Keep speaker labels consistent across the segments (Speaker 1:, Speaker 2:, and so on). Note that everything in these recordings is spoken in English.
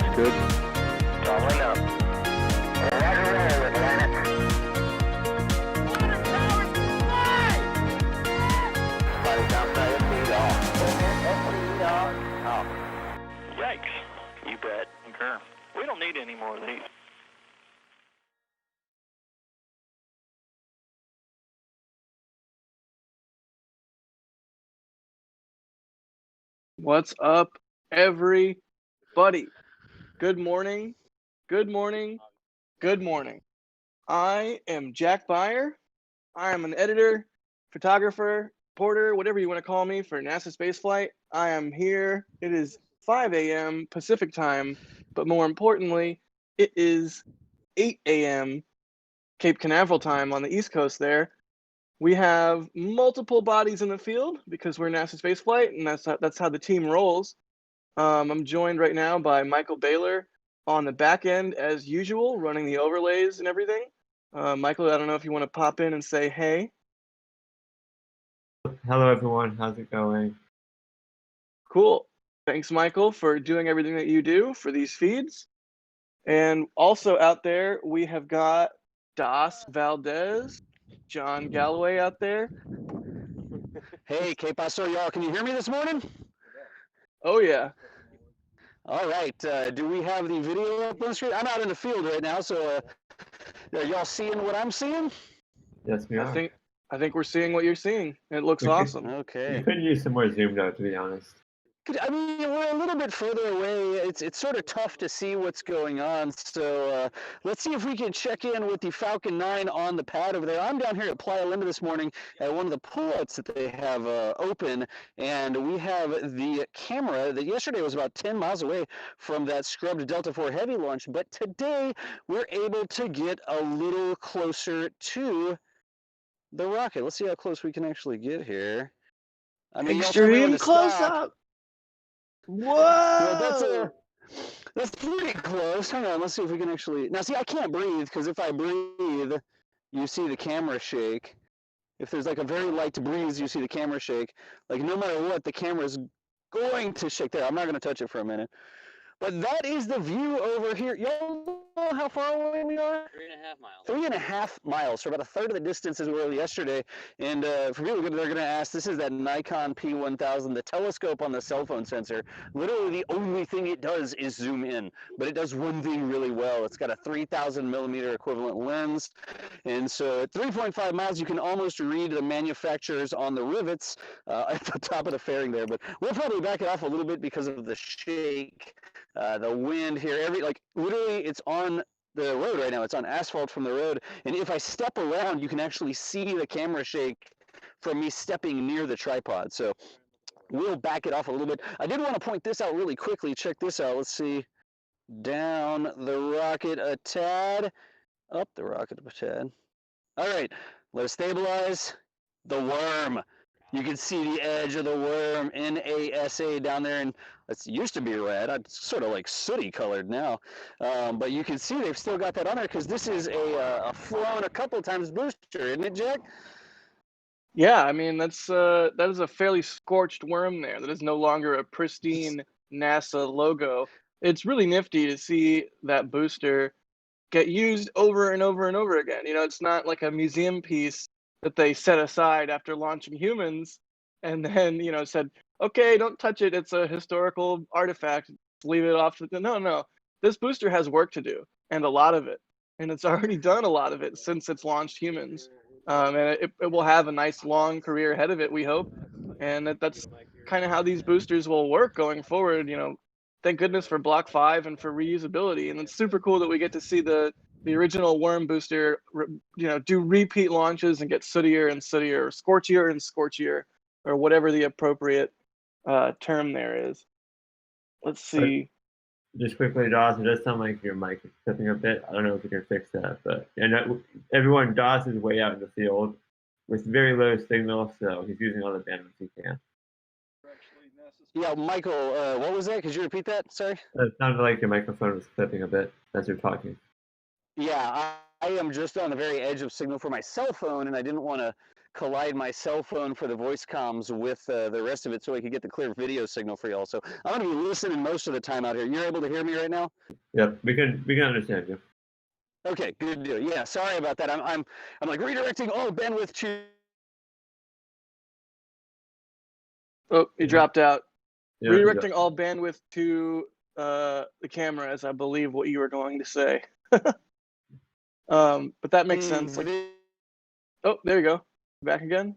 Speaker 1: Looks good.
Speaker 2: Doubling up. Roger, roll with Planet. Flight outside of speed off.
Speaker 1: Yikes. You bet. Okay. We don't need any more of these.
Speaker 3: What's up, everybody? Good morning, good morning, good morning. I am Jack Beyer. I am an editor, photographer, reporter, whatever you want to call me for NASA spaceflight. I am here. It is 5 a.m. Pacific time, but more importantly, it is 8 a.m. Cape Canaveral time on the East Coast there. We have multiple bodies in the field because we're NASA spaceflight, and that's how the team rolls. I'm joined right now by Michael Baylor on the back end as usual, running the overlays and everything. Michael, I don't know if you want to pop in and say hey.
Speaker 4: Hello, everyone. How's it going?
Speaker 3: Cool. Thanks, Michael, for doing everything that you do for these feeds. And also out there, we have got Das Valdez, John Galloway out there.
Speaker 5: Hey, ¿qué pasó, y'all? Can you hear me this morning?
Speaker 3: Oh, yeah.
Speaker 5: All right. Do we have the video up on the screen? I'm out in the field right now, so are y'all seeing what I'm seeing?
Speaker 4: Yes, we are.
Speaker 3: I think we're seeing what you're seeing. It looks awesome.
Speaker 5: Okay.
Speaker 4: You could use some more zoom, though, to be honest.
Speaker 5: I mean, we're a little bit further away. It's sort of tough to see what's going on. So let's see if we can check in with the Falcon 9 on the pad over there. I'm down here at Playa Linda this morning at one of the pullouts that they have open, and we have the camera that yesterday was about 10 miles away from that scrubbed Delta IV Heavy launch, but today we're able to get a little closer to the rocket. Let's see how close we can actually get here. I mean, y'all tell me when
Speaker 3: Extreme
Speaker 5: to
Speaker 3: close
Speaker 5: stop.
Speaker 3: up. Whoa!
Speaker 5: Well, that's pretty close. Hang on, let's see if we can actually. Now, see, I can't breathe because if I breathe, you see the camera shake. If there's like a very light breeze, you see the camera shake. Like no matter what, the camera's going to shake. There, I'm not going to touch it for a minute. But that is the view over here. Y'all know how far away we are?
Speaker 6: 3.5 miles.
Speaker 5: 3.5 miles, so about a third of the distance as we were yesterday. And for people, they're going to ask, this is that Nikon P1000, the telescope on the cell phone sensor. Literally the only thing it does is zoom in, but it does one thing really well. It's got a 3,000 millimeter equivalent lens. And so at 3.5 miles, you can almost read the manufacturers on the rivets at the top of the fairing there. But we'll probably back it off a little bit because of the shake. The wind here, literally it's on the road right now. It's on asphalt from the road. And if I step around, you can actually see the camera shake from me stepping near the tripod. So we'll back it off a little bit. I did want to point this out really quickly. Check this out. Let's see. Down the rocket a tad. Up the rocket a tad. All right. Let us stabilize. The worm. You can see the edge of the worm, NASA down there, and it used to be red. It's sort of like sooty colored now, but you can see they've still got that on there because this is a flown a couple times booster, isn't it, Jack?
Speaker 3: Yeah, I mean that is a fairly scorched worm there. That is no longer a pristine NASA logo. It's really nifty to see that booster get used over and over and over again. You know, it's not like a museum piece that they set aside after launching humans and then, you know, said, okay, don't touch it. It's a historical artifact. Leave it off. No. This booster has work to do, and a lot of it. And it's already done a lot of it since it's launched humans. And it will have a nice long career ahead of it, we hope. And that's kind of how these boosters will work going forward. You know, thank goodness for Block 5 and for reusability. And it's super cool that we get to see the original worm booster, you know, do repeat launches and get sootier and sootier, or scorchier and scorchier, or whatever the appropriate term there is. Let's see.
Speaker 4: Just quickly, Dawes, it does sound like your mic is clipping a bit. I don't know if you can fix that, but everyone, Dawes is way out in the field with very low signal, so he's using all the bandwidth he can.
Speaker 5: Yeah, Michael, what was that? Could you repeat that? Sorry.
Speaker 4: It sounded like your microphone was clipping a bit as you're talking.
Speaker 5: Yeah, am just on the very edge of signal for my cell phone, and I didn't want to collide my cell phone for the voice comms with the rest of it so I could get the clear video signal for y'all. So I'm going to be listening most of the time out here. You're able to hear me right now?
Speaker 4: Yep, we can understand you.
Speaker 5: Okay, good deal. Yeah, sorry about that. I'm like redirecting all bandwidth to.
Speaker 3: Oh, you dropped out.
Speaker 4: Yeah,
Speaker 3: Redirecting all bandwidth to the cameras, I believe what you were going to say. But that makes sense. Like, oh, there you go. Back again.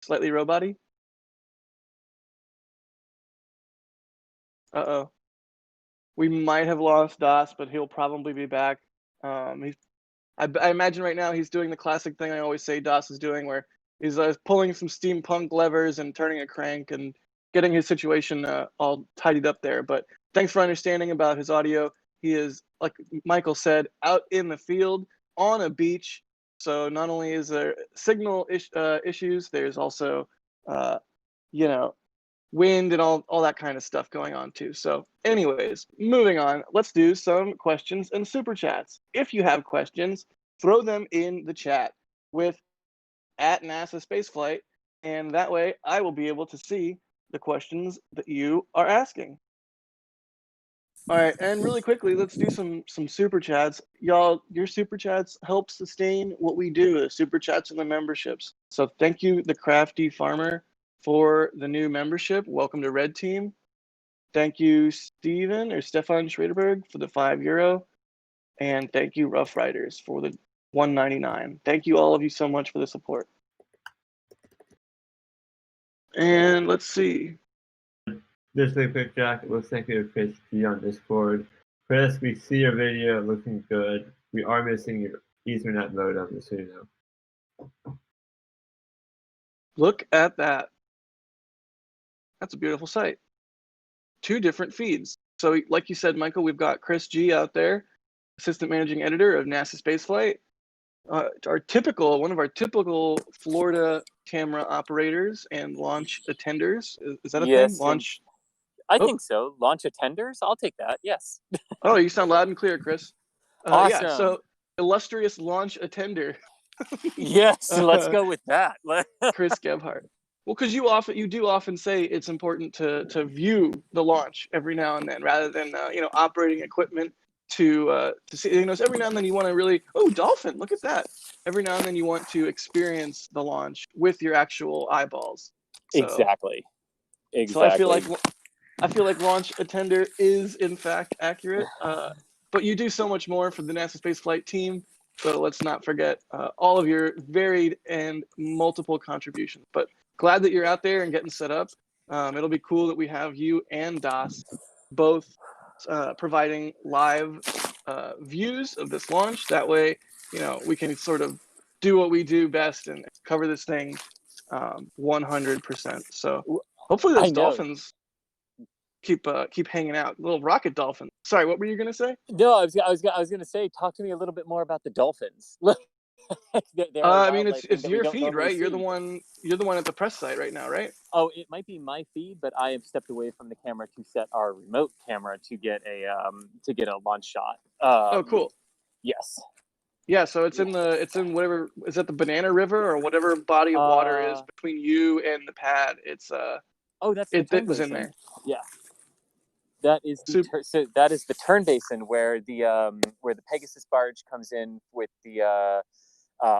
Speaker 3: Slightly robot-y. Uh-oh. We might have lost Das, but he'll probably be back. I imagine right now he's doing the classic thing I always say Das is doing, where he's pulling some steampunk levers and turning a crank and getting his situation all tidied up there. But thanks for understanding about his audio. He is, like Michael said, out in the field on a beach. So not only is there signal issues, there's also, wind and all that kind of stuff going on too. So anyways, moving on, let's do some questions and super chats. If you have questions, throw them in the chat with @NASA Spaceflight, and that way I will be able to see the questions that you are asking. All right, and really quickly, let's do some super chats. Y'all, your super chats help sustain what we do, the super chats and the memberships. So thank you, the Crafty Farmer, for the new membership. Welcome to Red Team. Thank you, Stefan Schraderberg, for the €5. And thank you, Rough Riders, for the $1.99. Thank you, all of you, so much for the support. And let's see.
Speaker 4: Just a quick, Jack. It looks like we have Chris G on Discord. Chris, we see your video looking good. We are missing your Ethernet modem, just so you know.
Speaker 3: Look at that. That's a beautiful site. 2 different feeds. So like you said, Michael, we've got Chris G out there, assistant managing editor of NASA Spaceflight. One of our typical Florida camera operators and launch attenders. Is that a thing? Launch.
Speaker 6: I think so. Launch attenders? I'll take that. Yes.
Speaker 3: Oh, you sound loud and clear, Chris.
Speaker 6: Awesome.
Speaker 3: Yeah, so illustrious launch attender.
Speaker 6: Yes, let's go with that.
Speaker 3: Chris Gebhardt. Well, because you do often say it's important to view the launch every now and then, rather than operating equipment to see. Every now and then you want to really, dolphin, look at that. Every now and then you want to experience the launch with your actual eyeballs. So,
Speaker 6: Exactly.
Speaker 3: So I feel like launch attender is in fact accurate. But you do so much more for the NASA Spaceflight team. So let's not forget all of your varied and multiple contributions. But glad that you're out there and getting set up. It'll be cool that we have you and Das both providing live views of this launch. That way, we can sort of do what we do best and cover this thing 100%. So hopefully those dolphins keep hanging out. Little rocket dolphins. Sorry, what were you gonna say?
Speaker 6: No, I was gonna say, talk to me a little bit more about the dolphins.
Speaker 3: I mean, it's your feed, right? You're the one at the press site right now, right?
Speaker 6: Oh, it might be my feed, but I have stepped away from the camera to set our remote camera to get a launch shot.
Speaker 3: Oh, cool.
Speaker 6: Yes.
Speaker 3: Yeah, so it's in whatever, is that the Banana River or whatever body of water is between you and the pad? It's
Speaker 6: that's the
Speaker 3: it was in there.
Speaker 6: Yeah. That is the turn basin where the Pegasus barge comes in with the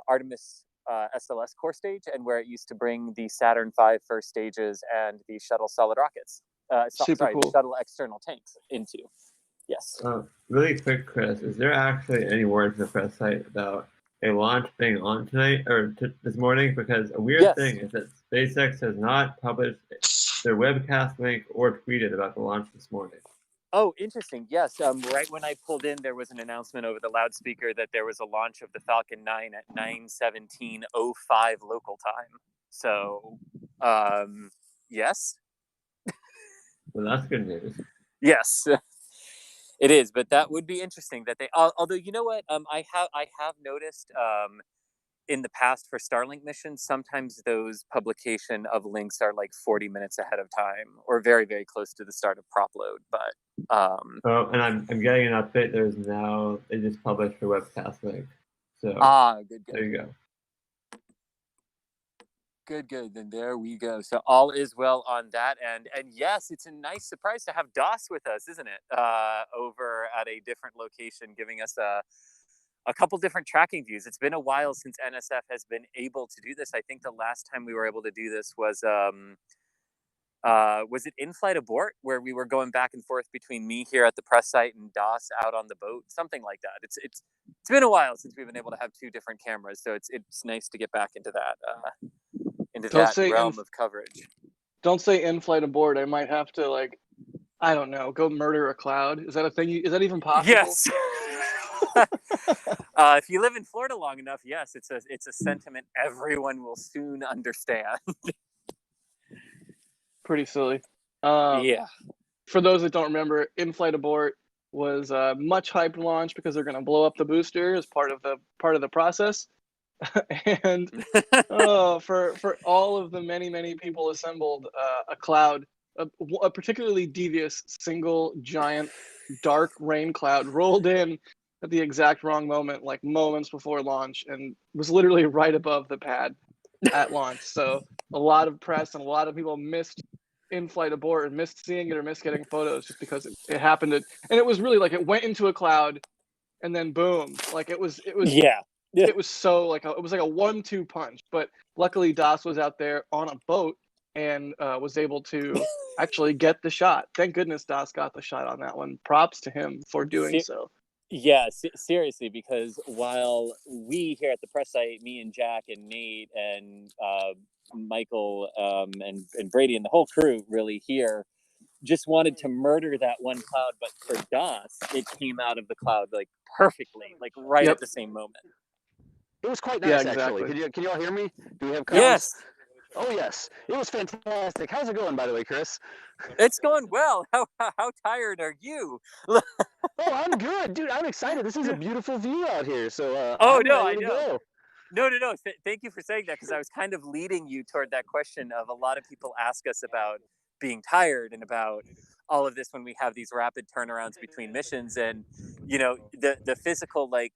Speaker 6: Artemis SLS core stage, and where it used to bring the Saturn V first stages and the shuttle solid rockets.
Speaker 3: Super cool.
Speaker 6: The shuttle external tanks into. Yes.
Speaker 4: Really quick, Chris, is there actually any word from the press site about a launch being on tonight or this morning? Because a weird thing is that SpaceX has not published their webcast link or tweeted about the launch this morning.
Speaker 6: Oh, interesting. Yes. Right when I pulled in, there was an announcement over the loudspeaker that there was a launch of the Falcon 9 at 9:17:05 local time. So, yes.
Speaker 4: Well, that's good news.
Speaker 6: Yes, it is. But that would be interesting that they. Although you know what, I have noticed in the past for Starlink missions, sometimes those publication of links are like 40 minutes ahead of time or very, very close to the start of prop load. But
Speaker 4: oh, and I'm getting an update. There's now they just published the webcast link. So
Speaker 6: good.
Speaker 4: there you go.
Speaker 6: Good. Then there we go. So all is well on that end. And yes, it's a nice surprise to have DOS with us, isn't it? Over at a different location, giving us a couple different tracking views. It's been a while since NSF has been able to do this. I think the last time we were able to do this was it in-flight abort, where we were going back and forth between me here at the press site and DOS out on the boat, something like that. It's been a while since we've been able to have two different cameras, so it's nice to get back into that realm of coverage.
Speaker 3: Don't say in-flight abort. I might have to, like, I don't know, go murder a cloud. Is that a thing? Is that even possible?
Speaker 6: Yes. If you live in Florida long enough, yes, it's a sentiment everyone will soon understand.
Speaker 3: Pretty silly.
Speaker 6: Yeah.
Speaker 3: For those that don't remember, in-flight abort was a much hyped launch because they're going to blow up the booster as part of the process. And for all of the many people assembled, a cloud, a particularly devious single giant dark rain cloud rolled in at the exact wrong moment, like moments before launch, and was literally right above the pad at launch. So a lot of press and a lot of people missed in-flight abort and missed seeing it or missed getting photos just because it happened and it was really like it went into a cloud and then boom, like it was
Speaker 6: yeah.
Speaker 3: It was so like it was like a 1-2 punch. But luckily DOS was out there on a boat and was able to actually get the shot. Thank goodness DOS got the shot on that one. Props to him for doing so.
Speaker 6: Yeah, seriously, because while we here at the press site, me and Jack and Nate and Michael and Brady and the whole crew really here just wanted to murder that one cloud, but for DOS, it came out of the cloud like perfectly, like right at the same moment.
Speaker 5: It was quite nice,
Speaker 3: Yeah, exactly.
Speaker 5: actually. Can you all hear me? Do we have comms?
Speaker 6: Yes.
Speaker 5: Oh, yes. It was fantastic. How's it going, by the way, Chris?
Speaker 6: It's going well. How tired are you?
Speaker 5: Oh, I'm good, dude. I'm excited. This is a beautiful view out here. So,
Speaker 6: I
Speaker 5: know.
Speaker 6: know. No. Thank you for saying that, because I was kind of leading you toward that question of a lot of people ask us about being tired and about all of this when we have these rapid turnarounds between missions, and the physical like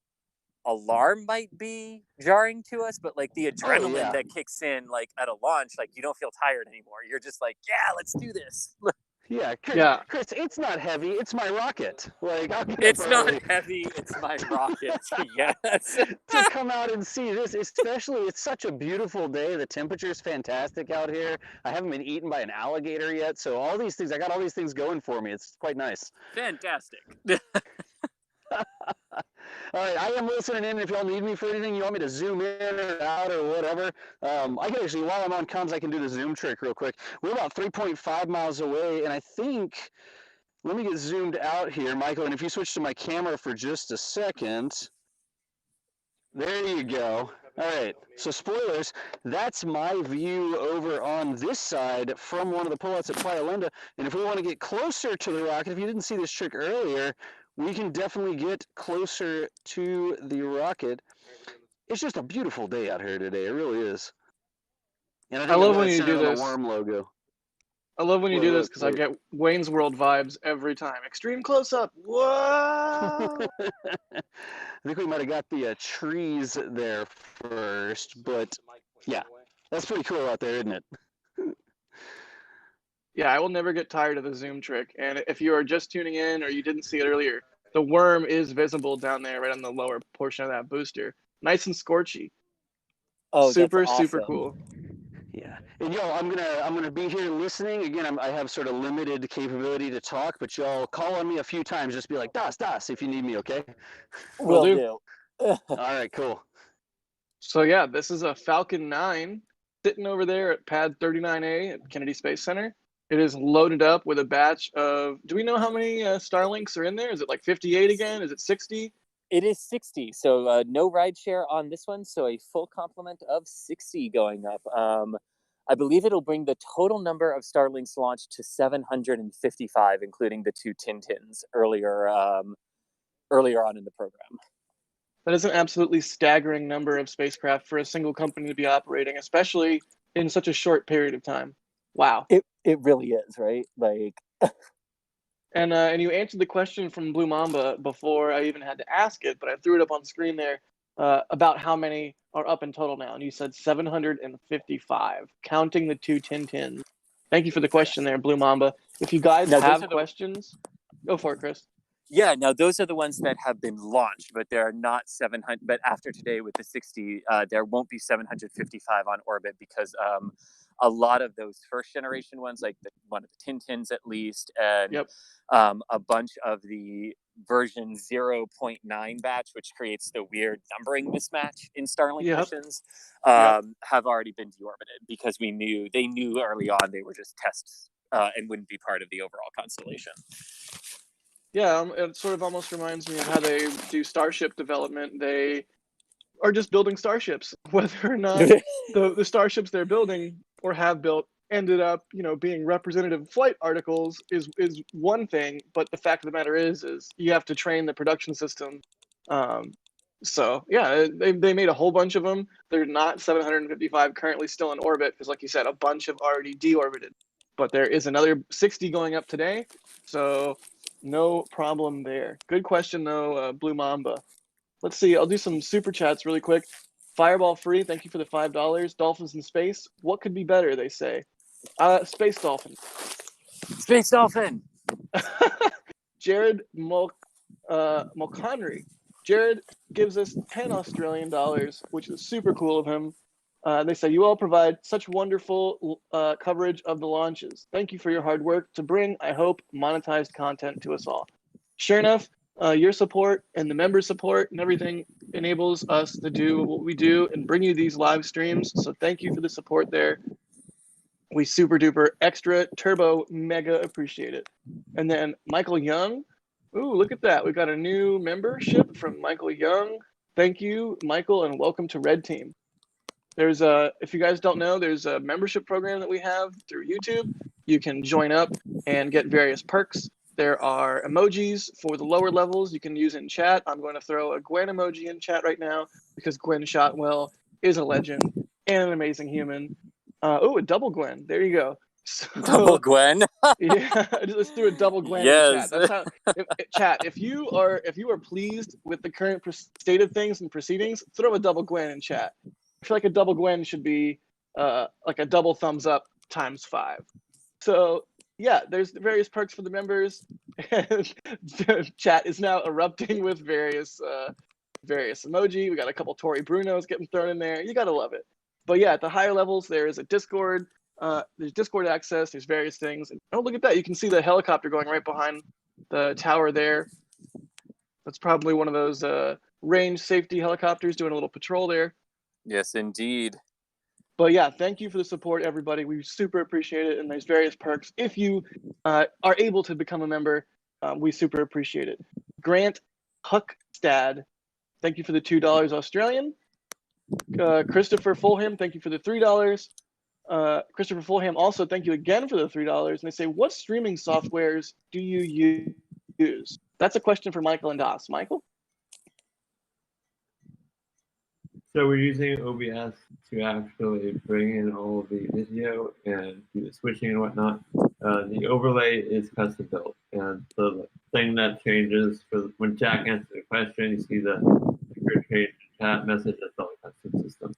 Speaker 6: alarm might be jarring to us, but like the adrenaline that kicks in like at a launch, like you don't feel tired anymore. You're just like, yeah, let's do this.
Speaker 5: Yeah, Chris, it's not heavy. It's my rocket. Like,
Speaker 6: it's not heavy. It's my rocket. Yes.
Speaker 5: To come out and see this, especially, it's such a beautiful day. The temperature's fantastic out here. I haven't been eaten by an alligator yet, so all these things, I got all these things going for me. It's quite nice.
Speaker 6: Fantastic.
Speaker 5: All right, I am listening in. If y'all need me for anything, you want me to zoom in or out or whatever, I can actually, while I'm on comms, I can do the zoom trick real quick. We're about 3.5 miles away, and I think, let me get zoomed out here, Michael, and if you switch to my camera for just a second, there you go. All right, so spoilers, that's my view over on this side from one of the pullouts at Playa Linda, and if we want to get closer to the rocket, if you didn't see this trick earlier, we can definitely get closer to the rocket. It's just a beautiful day out here today. It really is. And I love when you do this. The worm logo.
Speaker 3: I love when you do this because I get Wayne's World vibes every time. Extreme close up. Whoa!
Speaker 5: I think we might have got the trees there first, but yeah, that's pretty cool out there, isn't it?
Speaker 3: Yeah, I will never get tired of the zoom trick. And if you are just tuning in or you didn't see it earlier, the worm is visible down there right on the lower portion of that booster. Nice and scorchy.
Speaker 6: Oh,
Speaker 3: super,
Speaker 6: that's awesome.
Speaker 3: super cool.
Speaker 5: Yeah, and y'all, I'm gonna be here listening. Again, I have sort of limited capability to talk, but y'all call on me a few times. Just be like, Das, if you need me, okay?
Speaker 6: Will do.
Speaker 5: All right, cool.
Speaker 3: So yeah, this is a Falcon 9 sitting over there at pad 39A at Kennedy Space Center. It is loaded up with a batch of, do we know how many Starlinks are in there? Is it like 58 again? Is it 60?
Speaker 6: It is 60. So no rideshare on this one. So a full complement of 60 going up. I believe it'll bring the total number of Starlinks launched to 755, including the 2 Tintins earlier on in the program.
Speaker 3: That is an absolutely staggering number of spacecraft for a single company to be operating, especially in such a short period of time. Wow.
Speaker 6: It really is, right? Like,
Speaker 3: And you answered the question from Blue Mamba before I even had to ask it, but I threw it up on screen there about how many are up in total now. And you said 755, counting the two Tintins. Thank you for the question there, Blue Mamba. If you guys have questions, go for it, Chris.
Speaker 6: Yeah, now those are the ones that have been launched, but there are not 700. But after today with the 60, there won't be 755 on orbit because a lot of those first generation ones, like one of the Tintins at least, and a bunch of the version 0.9 batch, which creates the weird numbering mismatch in Starlink missions, have already been deorbited because they knew early on they were just tests and wouldn't be part of the overall constellation.
Speaker 3: Yeah, it sort of almost reminds me of how they do Starship development. They are just building starships. Whether or not the starships they're building or have built ended up, being representative flight articles is one thing, but the fact of the matter is you have to train the production system. So yeah, they made a whole bunch of them. They're not 755 currently still in orbit because, like you said, a bunch have already deorbited. But there is another 60 going up today, so no problem there. Good question though, Blue Mamba. Let's see. I'll do some super chats really quick. Fireball Free, thank you for the $5. Dolphins in space. What could be better? They say. Space Dolphin.
Speaker 6: Space Dolphin.
Speaker 3: Jared Mulconry. Jared gives us 10 Australian dollars, which is super cool of him. They say, you all provide such wonderful coverage of the launches. Thank you for your hard work to bring, I hope, monetized content to us all. Sure enough, your support and the member support and everything enables us to do what we do and bring you these live streams. So thank you for the support there. We super duper extra turbo mega appreciate it. And then Michael Young. Ooh, look at that. We got a new membership from Michael Young. Thank you, Michael, and welcome to Red Team. There's if you guys don't know, there's a membership program that we have through YouTube. You can join up and get various perks. There are emojis for the lower levels you can use in chat. I'm going to throw a Gwen emoji in chat right now because Gwen Shotwell is a legend and an amazing human. A double Gwen. There you go. So,
Speaker 6: double Gwen.
Speaker 3: Yeah, let's do a double Gwen in chat. That's how. Chat. If you are pleased with the current state of things and proceedings, throw a double Gwen in chat. I feel like a double Gwen should be like a double thumbs up times 5. So yeah, there's various perks for the members. Chat is now erupting with various emoji. We got a couple Tory Brunos getting thrown in there. You gotta love it. But yeah, at the higher levels, there is a Discord. There's Discord access. There's various things. And, oh, look at that! You can see the helicopter going right behind the tower there. That's probably one of those range safety helicopters doing a little patrol there.
Speaker 6: Yes, indeed.
Speaker 3: But yeah, thank you for the support, everybody. We super appreciate it. And there's various perks. If you are able to become a member, we super appreciate it. Grant Huckstad, thank you for the $2 Australian. Christopher Fulham, thank you for the $3. Christopher Fulham, also thank you again for the $3. And they say, what streaming softwares do you use? That's a question for Michael and Das. Michael?
Speaker 4: So we're using OBS to actually bring in all the video and do the switching and whatnot. The overlay is custom built, and the thing that changes for when Jack answers the question, you see the change chat message. That's all a custom system.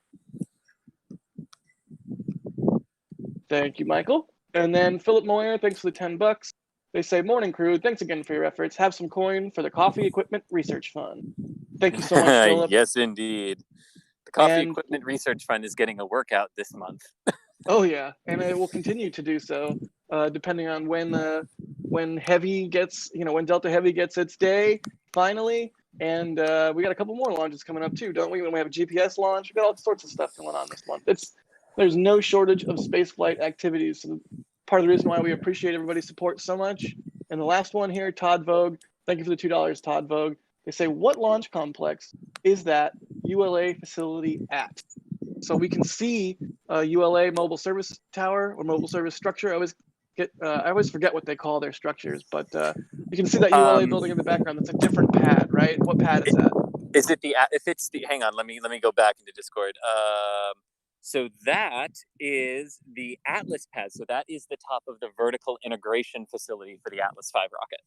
Speaker 3: Thank you, Michael. And then Philip Moyer, thanks for the $10. They say, morning crew, thanks again for your efforts. Have some coin for the Coffee Equipment Research Fund. Thank you so much, Philip.
Speaker 6: Yes, indeed. The Coffee Equipment Research Fund is getting a workout this month.
Speaker 3: Oh yeah, and it will continue to do so, depending on when Heavy gets, when Delta Heavy gets its day finally, and we got a couple more launches coming up too, don't we? When we have a GPS launch, we got all sorts of stuff going on this month. There's no shortage of spaceflight activities. So part of the reason why we appreciate everybody's support so much. And the last one here, Todd Vogue. Thank you for the $2, Todd Vogue. They say, what launch complex is that ULA facility at? So we can see ULA mobile service tower or mobile service structure. I always forget what they call their structures, but you can see that ULA building in the background. That's a different pad, right? What pad is that?
Speaker 6: Is it the if it's the? Hang on, let me go back into Discord. So that is the Atlas pad. So that is the top of the vertical integration facility for the Atlas V rocket.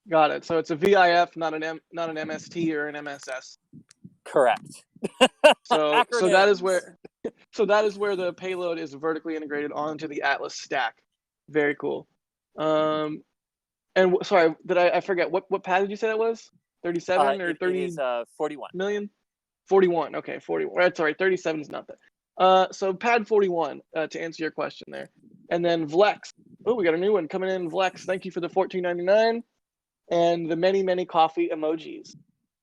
Speaker 3: Got it. So it's a VIF, not an MST or an MSS.
Speaker 6: Correct.
Speaker 3: So that is where the payload is vertically integrated onto the Atlas stack. Very cool. And sorry, I forget what pad did you say that was? 37 or 30?
Speaker 6: It is 41
Speaker 3: million. 41. Okay, 41. Right, sorry, 37 is not that. So pad 41 to answer your question there, and then Vlex. Oh, we got a new one coming in. Vlex, thank you for the $14.99 and the many coffee emojis.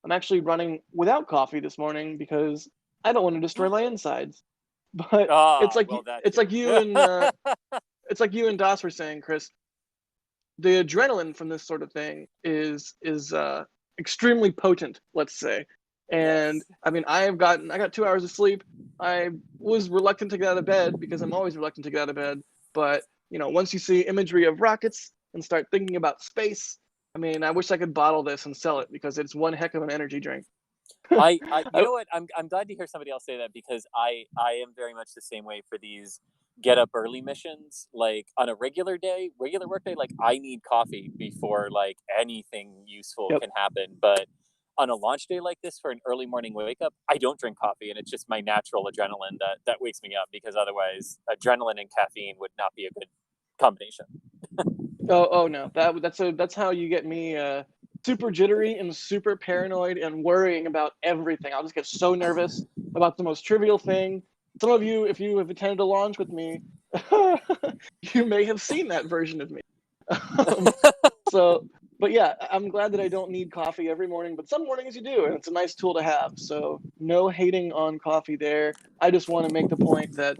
Speaker 3: I'm actually running without coffee this morning because I don't want to destroy my insides. But it's like you and Das were saying, Chris. The adrenaline from this sort of thing is extremely potent, let's say. And yes. I mean, I got 2 hours of sleep. I was reluctant to get out of bed because I'm always reluctant to get out of bed. But once you see imagery of rockets and start thinking about space, I mean, I wish I could bottle this and sell it because it's one heck of an energy drink.
Speaker 6: You know what? I'm glad to hear somebody else say that because I am very much the same way for these get up early missions. Like on a regular work day, like I need coffee before like anything useful can happen. But on a launch day like this for an early morning wake up, I don't drink coffee, and it's just my natural adrenaline that wakes me up because otherwise adrenaline and caffeine would not be a good combination.
Speaker 3: Oh no, that's how you get me super jittery and super paranoid and worrying about everything. I'll just get so nervous about the most trivial thing. Some of you, if you have attended a launch with me, you may have seen that version of me. But yeah, I'm glad that I don't need coffee every morning, but some mornings you do, and it's a nice tool to have. So no hating on coffee there. I just want to make the point that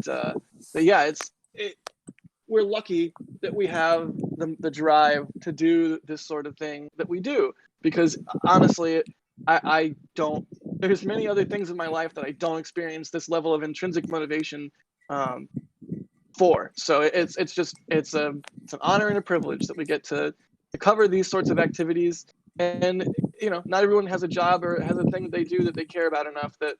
Speaker 3: we're lucky that we have the drive to do this sort of thing that we do, because honestly, I don't. There's many other things in my life that I don't experience this level of intrinsic motivation for. So it's an honor and a privilege that we get to cover these sorts of activities. And not everyone has a job or has a thing that they do that they care about enough that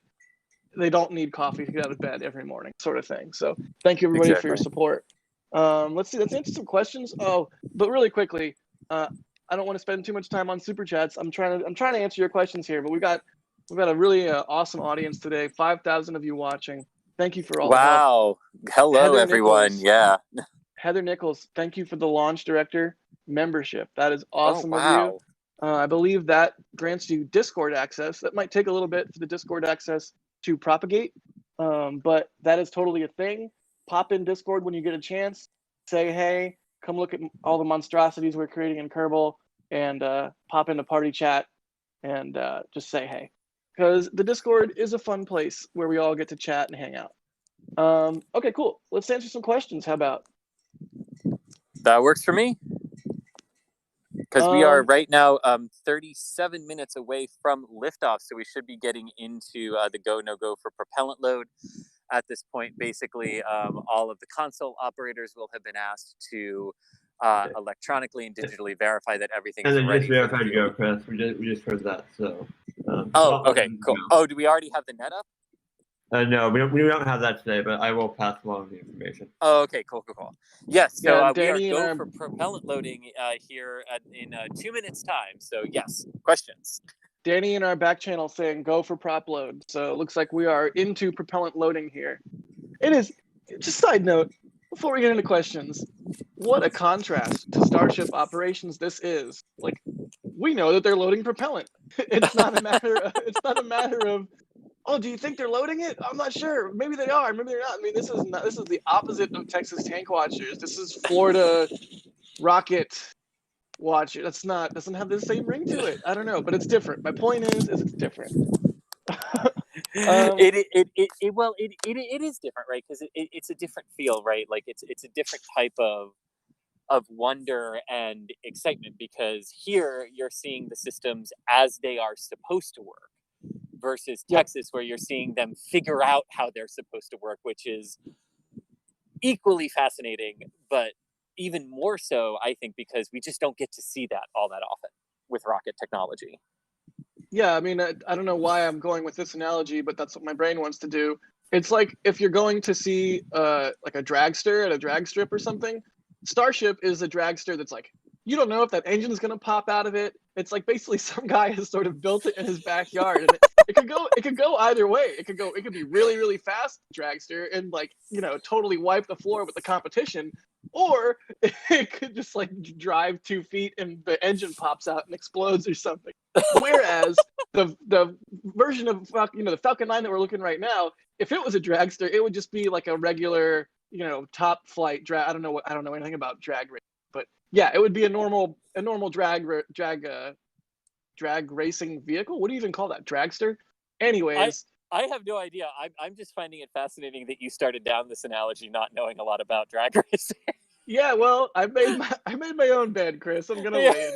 Speaker 3: they don't need coffee to get out of bed every morning, sort of thing. So thank you everybody for your support. Let's answer some questions. Oh, but really quickly, I don't want to spend too much time on super chats. I'm trying to answer your questions here, but we've got a really awesome audience today. 5,000 of you watching. Thank you for all the help.
Speaker 6: Wow. Hello,
Speaker 3: Heather
Speaker 6: everyone.
Speaker 3: Nichols, Heather Nichols, thank you for the launch director membership. That is awesome of you. I believe that grants you Discord access. That might take a little bit for the Discord access to propagate, but that is totally a thing. Pop in Discord when you get a chance. Say, hey, come look at all the monstrosities we're creating in Kerbal, and pop into party chat and just say hey. Because the Discord is a fun place where we all get to chat and hang out. Okay, cool. Let's answer some questions. How about?
Speaker 6: That works for me. Because we are right now 37 minutes away from liftoff, so we should be getting into the go, no-go for propellant load. At this point, basically, all of the console operators will have been asked to electronically and digitally verify that everything is ready.
Speaker 4: And then just verified to go, Chris. We just heard that, so.
Speaker 6: Okay, cool. Oh, do we already have the net up?
Speaker 4: No, we don't have that today, but I will pass along the information.
Speaker 6: Oh, okay, cool. Yes, so we are go for propellant loading here in 2 minutes' time. So yes, questions.
Speaker 3: Danny in our back channel saying go for prop load. So it looks like we are into propellant loading here. It is, just side note, before we get into questions, what a contrast to Starship operations this is. Like, we know that they're loading propellant. It's not a matter of, oh, do you think they're loading it? I'm not sure. Maybe they are. Maybe they're not. I mean, this is the opposite of Texas Tank Watchers. This is Florida Rocket Watcher. Doesn't have the same ring to it. I don't know, but it's different. My point is it's different.
Speaker 6: It is different, right? Because it's a different feel, right? Like it's a different type of wonder and excitement, because here you're seeing the systems as they are supposed to work, versus Texas, where you're seeing them figure out how they're supposed to work, which is equally fascinating, but even more so, I think, because we just don't get to see that all that often with rocket technology.
Speaker 3: Yeah, I mean, I don't know why I'm going with this analogy, but that's what my brain wants to do. It's like if you're going to see like a dragster at a drag strip or something. Starship is a dragster that's like you don't know if that engine is going to pop out of it. It's like basically some guy has sort of built it in his backyard, and it could go either way. It could be really fast dragster and like totally wipe the floor with the competition, or it could just like drive 2 feet and the engine pops out and explodes or something. Whereas the version of the Falcon 9 that we're looking right now, if it was a dragster, it would just be like a regular, top flight drag. I don't know anything about drag racing, but yeah, it would be a normal drag racing vehicle. What do you even call that? Dragster? Anyways,
Speaker 6: I have no idea. I'm just finding it fascinating that you started down this analogy not knowing a lot about drag racing.
Speaker 3: yeah, well, I made my own bed, Chris. I'm gonna
Speaker 6: Yeah.
Speaker 3: lay in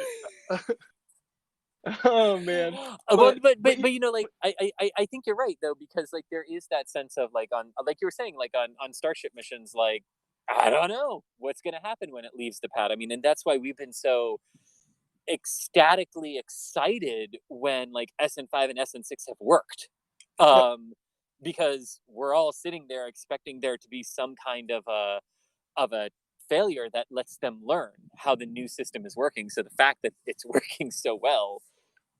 Speaker 3: it. Oh man.
Speaker 6: Well, but
Speaker 3: you-
Speaker 6: like I think you're right though, because like there is that sense of like on like you were saying like on Starship missions, like I don't know what's gonna happen when it leaves the pad. I mean, and that's why we've been so ecstatically excited when like SN5 and SN6 have worked. Because we're all sitting there expecting there to be some kind of a failure that lets them learn how the new system is working. So the fact that it's working so well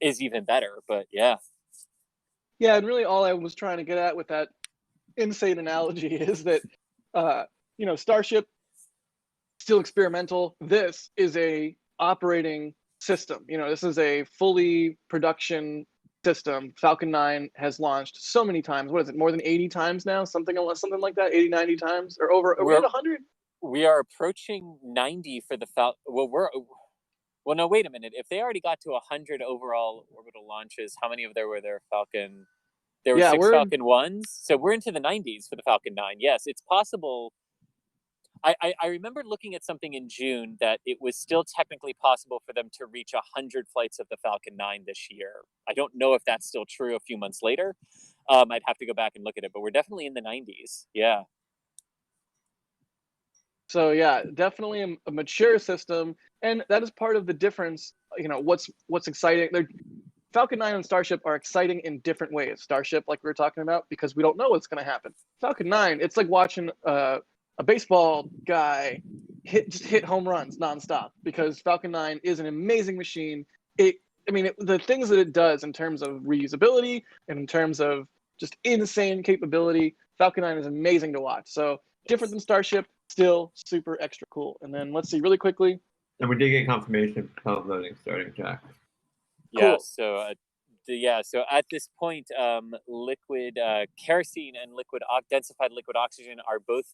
Speaker 6: is even better. But yeah.
Speaker 3: Yeah, and really all I was trying to get at with that insane analogy is that Starship still experimental. This is a operating system. This is a fully production system. Falcon 9 has launched so many times. What is it? More than 80 times now? Something like that. 80, 90 times or over. Are we at 100?
Speaker 6: We are approaching 90 for the Falcon. Well, no, wait a minute. If they already got to 100 overall orbital launches, how many of there were there Falcon? There were 6 Falcon 1s. So we're into the 90s for the Falcon 9. Yes, it's possible. I remember looking at something in June that it was still technically possible for them to reach 100 flights of the Falcon 9 this year. I don't know if that's still true a few months later. I'd have to go back and look at it, but we're definitely in the 90s. Yeah.
Speaker 3: So yeah, definitely a mature system, and that is part of the difference. What's exciting. Falcon 9 and Starship are exciting in different ways. Starship, like we were talking about, because we don't know what's going to happen. Falcon 9, it's like watching a baseball guy hit home runs nonstop, because Falcon 9 is an amazing machine. The things that it does in terms of reusability and in terms of just insane capability, Falcon 9 is amazing to watch. So different than Starship, still super extra cool. And then let's see really quickly.
Speaker 4: And we did get confirmation of loading starting, Jack.
Speaker 6: Yeah.
Speaker 3: Cool.
Speaker 6: So at this point, liquid kerosene and densified liquid oxygen are both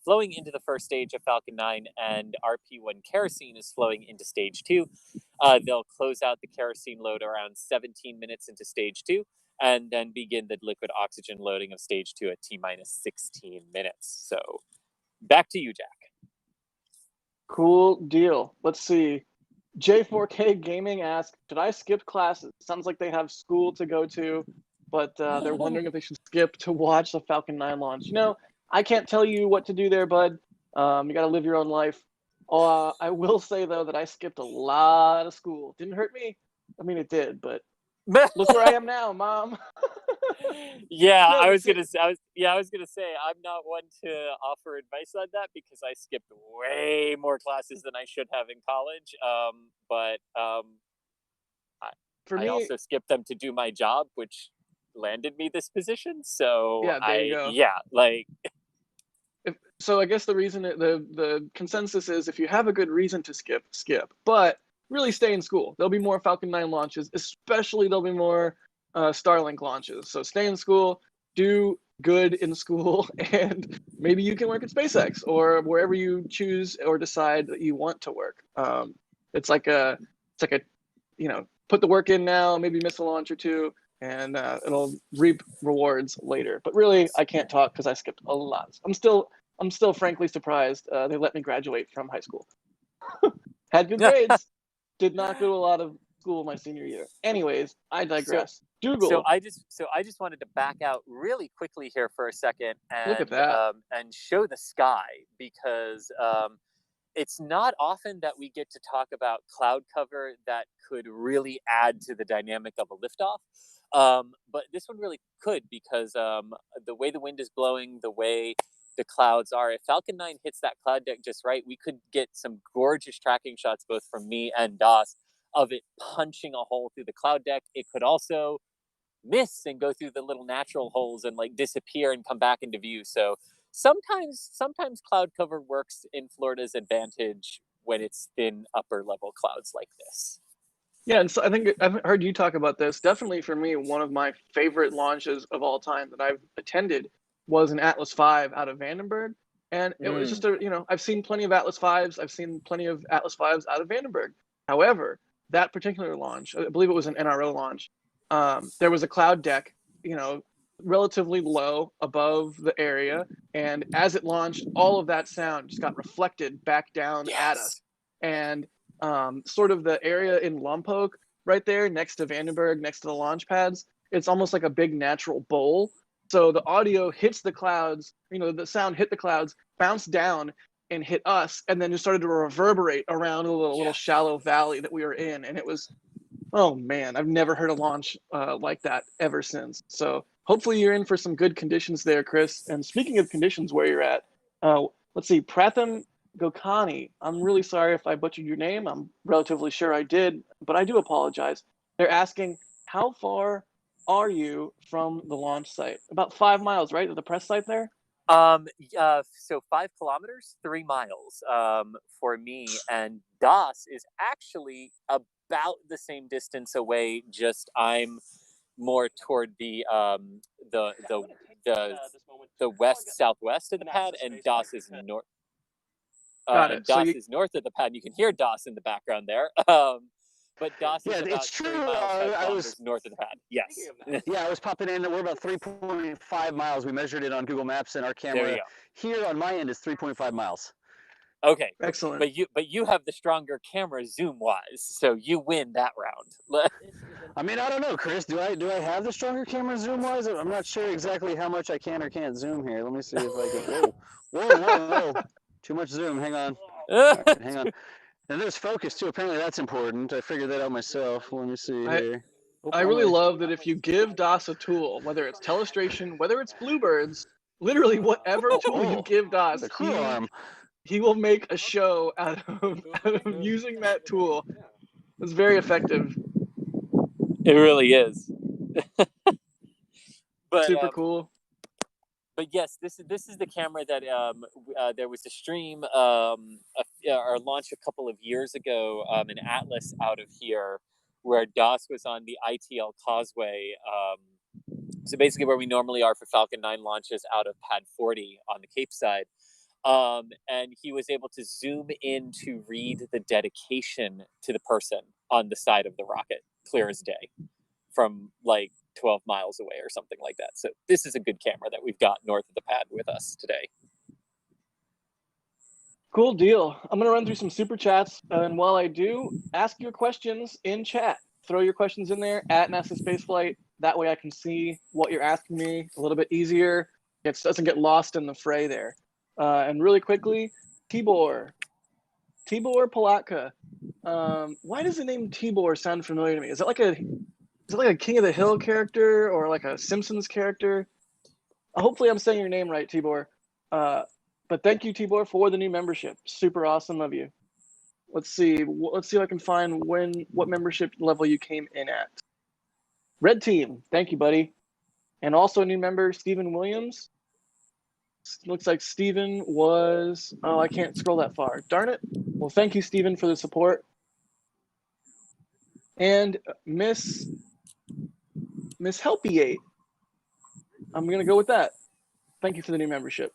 Speaker 6: flowing into the first stage of Falcon 9, and RP1 kerosene is flowing into stage 2. They'll close out the kerosene load around 17 minutes into stage 2, and then begin the liquid oxygen loading of stage 2 at T-minus 16 minutes. So back to you, Jack.
Speaker 3: Cool deal. Let's see. J4K Gaming asks, should I skip classes? Sounds like they have school to go to, but they're wondering if they should skip to watch the Falcon 9 launch. I can't tell you what to do there, bud. You got to live your own life. I will say, though, that I skipped a lot of school. Didn't hurt me. I mean, it did, but look where I am now, Mom.
Speaker 6: Yeah,
Speaker 3: No,
Speaker 6: I was gonna say I'm not one to offer advice on that because I skipped way more classes than I should have in college.
Speaker 3: For me,
Speaker 6: I also skipped them to do my job, which landed me this position. So
Speaker 3: yeah, there you go. So I guess the reason the consensus is if you have a good reason to skip, but really stay in school. There'll be more Falcon 9 launches, especially there'll be more Starlink launches. So stay in school, do good in school, and maybe you can work at SpaceX or wherever you choose or decide that you want to work. It's like a put the work in now, maybe miss a launch or two, and it'll reap rewards later. But really, I can't talk because I skipped a lot. I'm still frankly surprised they let me graduate from high school. Had good grades, did not go to a lot of school my senior year. Anyways, I digress. Google.
Speaker 6: So I just wanted to back out really quickly here for a second and
Speaker 3: Look at that.
Speaker 6: And show the sky because it's not often that we get to talk about cloud cover that could really add to the dynamic of a liftoff. But this one really could, because the way the wind is blowing, the way the clouds are, if Falcon 9 hits that cloud deck just right, we could get some gorgeous tracking shots, both from me and Das, of it punching a hole through the cloud deck. It could also miss and go through the little natural holes and like disappear and come back into view. So sometimes cloud cover works in Florida's advantage when it's thin upper level clouds like this.
Speaker 3: Yeah, and so I think I've heard you talk about this. Definitely for me, one of my favorite launches of all time that I've attended was an Atlas V out of Vandenberg. And it was just I've seen plenty of Atlas Vs. I've seen plenty of Atlas Vs out of Vandenberg. However, that particular launch, I believe it was an NRO launch, there was a cloud deck, relatively low above the area. And as it launched, all of that sound just got reflected back down at us. And sort of the area in Lompoc right there next to Vandenberg, next to the launch pads, it's almost like a big natural bowl. So the audio hits the clouds, the sound hit the clouds, bounced down and hit us, and then just started to reverberate around a little shallow valley that we were in. And it was, oh man, I've never heard a launch like that ever since. So hopefully you're in for some good conditions there, Chris. And speaking of conditions where you're at, let's see, Pratham Gokani, I'm really sorry if I butchered your name. I'm relatively sure I did, but I do apologize. They're asking, how far are you from the launch site? About 5 miles, right? At the press site there?
Speaker 6: So 5 kilometers, 3 miles for me, and Das is actually about the same distance away. Just I'm more toward the west southwest of the pad, and Das is north. And Das is north of the pad. You can hear Das in the background there. But Das is about 3 miles, 5 kilometers north of the pad. Yes.
Speaker 5: Yeah, I was popping in. We're about 3.5 miles. We measured it on Google Maps, and our camera here on my end is 3.5 miles.
Speaker 6: Okay.
Speaker 3: Excellent.
Speaker 6: But you have the stronger camera zoom wise, so you win that round.
Speaker 5: I mean, I don't know, Chris. Do I have the stronger camera zoom wise? I'm not sure exactly how much I can or can't zoom here. Let me see if I can. Whoa. Too much zoom. Hang on. Right, hang on. And there's focus too. Apparently that's important. I figured that out myself. Let me see here.
Speaker 3: I really love that if you give Das a tool, whether it's telestration, whether it's bluebirds, literally whatever tool you give Das, he will make a show out of using that tool. It's very effective.
Speaker 6: It really is. But,
Speaker 3: super cool.
Speaker 6: But yes, this is the camera that there was a stream or launch a couple of years ago, an Atlas out of here, where Das was on the ITL Causeway. So basically where we normally are for Falcon 9 launches out of Pad 40 on the Cape side. And he was able to zoom in to read the dedication to the person on the side of the rocket, clear as day, from like 12 miles away or something like that. So this is a good camera that we've got north of the pad with us today.
Speaker 3: Cool deal. I'm going to run through some super chats. And while I do, ask your questions in chat. Throw your questions in there at NASA Spaceflight. That way I can see what you're asking me a little bit easier. It doesn't get lost in the fray there. And really quickly, Tibor Palatka. Why does the name Tibor sound familiar to me? Is it like a King of the Hill character or like a Simpsons character? Hopefully I'm saying your name right, Tibor. But thank you, Tibor, for the new membership. Super awesome of you. Let's see if I can find what membership level you came in at. Red Team, thank you, buddy. And also a new member, Stephen Williams. Looks like Stephen was, I can't scroll that far. Darn it. Well, thank you, Stephen, for the support. And Miss Helpiate. I'm going to go with that. Thank you for the new membership.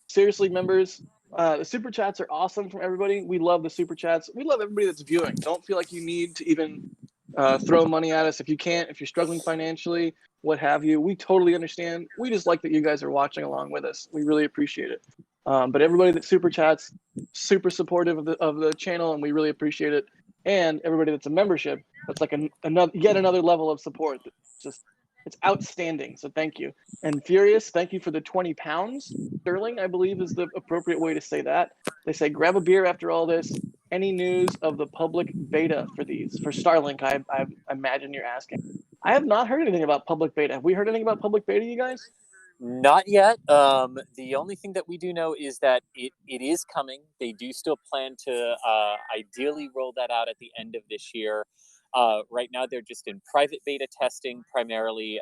Speaker 3: Seriously, members, the super chats are awesome from everybody. We love the super chats. We love everybody that's viewing. Don't feel like you need to even throw money at us if you can't, if you're struggling financially, what have you. We totally understand. We just like that you guys are watching along with us. We really appreciate it. But everybody that super chats, super supportive of the channel, and we really appreciate it. And everybody that's a membership, that's like yet another level of support. It's outstanding. So thank you. And Furious, thank you for the 20 pounds. Sterling, I believe, is the appropriate way to say that. They say grab a beer after all this. Any news of the public beta for these for Starlink? I imagine you're asking. I have not heard anything about public beta. Have we heard anything about public beta, you guys?
Speaker 6: Not yet. The only thing that we do know is that it is coming. They do still plan to ideally roll that out at the end of this year. Right now, they're just in private beta testing, primarily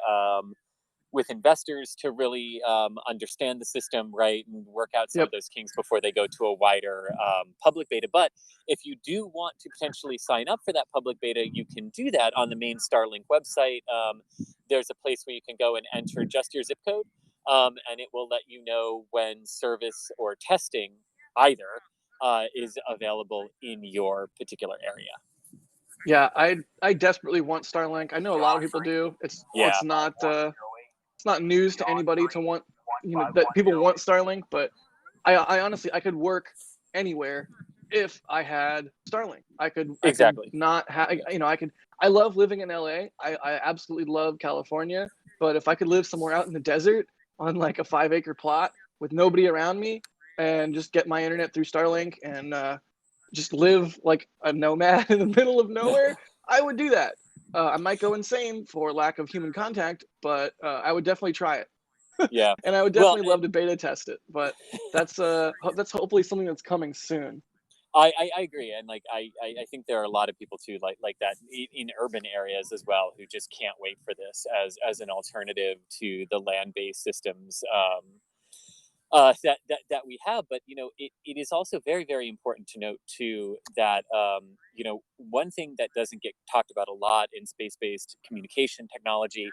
Speaker 6: with investors to really understand the system, right, and work out some of those kinks before they go to a wider public beta. But if you do want to potentially sign up for that public beta, you can do that on the main Starlink website. There's a place where you can go and enter just your zip code, and it will let you know when service or testing either is available in your particular area.
Speaker 3: Yeah, I desperately want Starlink. I know a lot of people do. It's not news to anybody to want, that people want Starlink, but I honestly, I could work anywhere if I had Starlink. I could not have, I love living in LA. I absolutely love California, but if I could live somewhere out in the desert on like a 5-acre plot with nobody around me and just get my internet through Starlink and just live like a nomad in the middle of nowhere, I would do that. I might go insane for lack of human contact, but I would definitely try it.
Speaker 6: Yeah.
Speaker 3: And I would definitely love to beta test it, but that's hopefully something that's coming soon.
Speaker 6: I agree, and like I think there are a lot of people too like that in urban areas as well who just can't wait for this as an alternative to the land-based systems that we have. But it is also very, very important to note too that one thing that doesn't get talked about a lot in space-based communication technology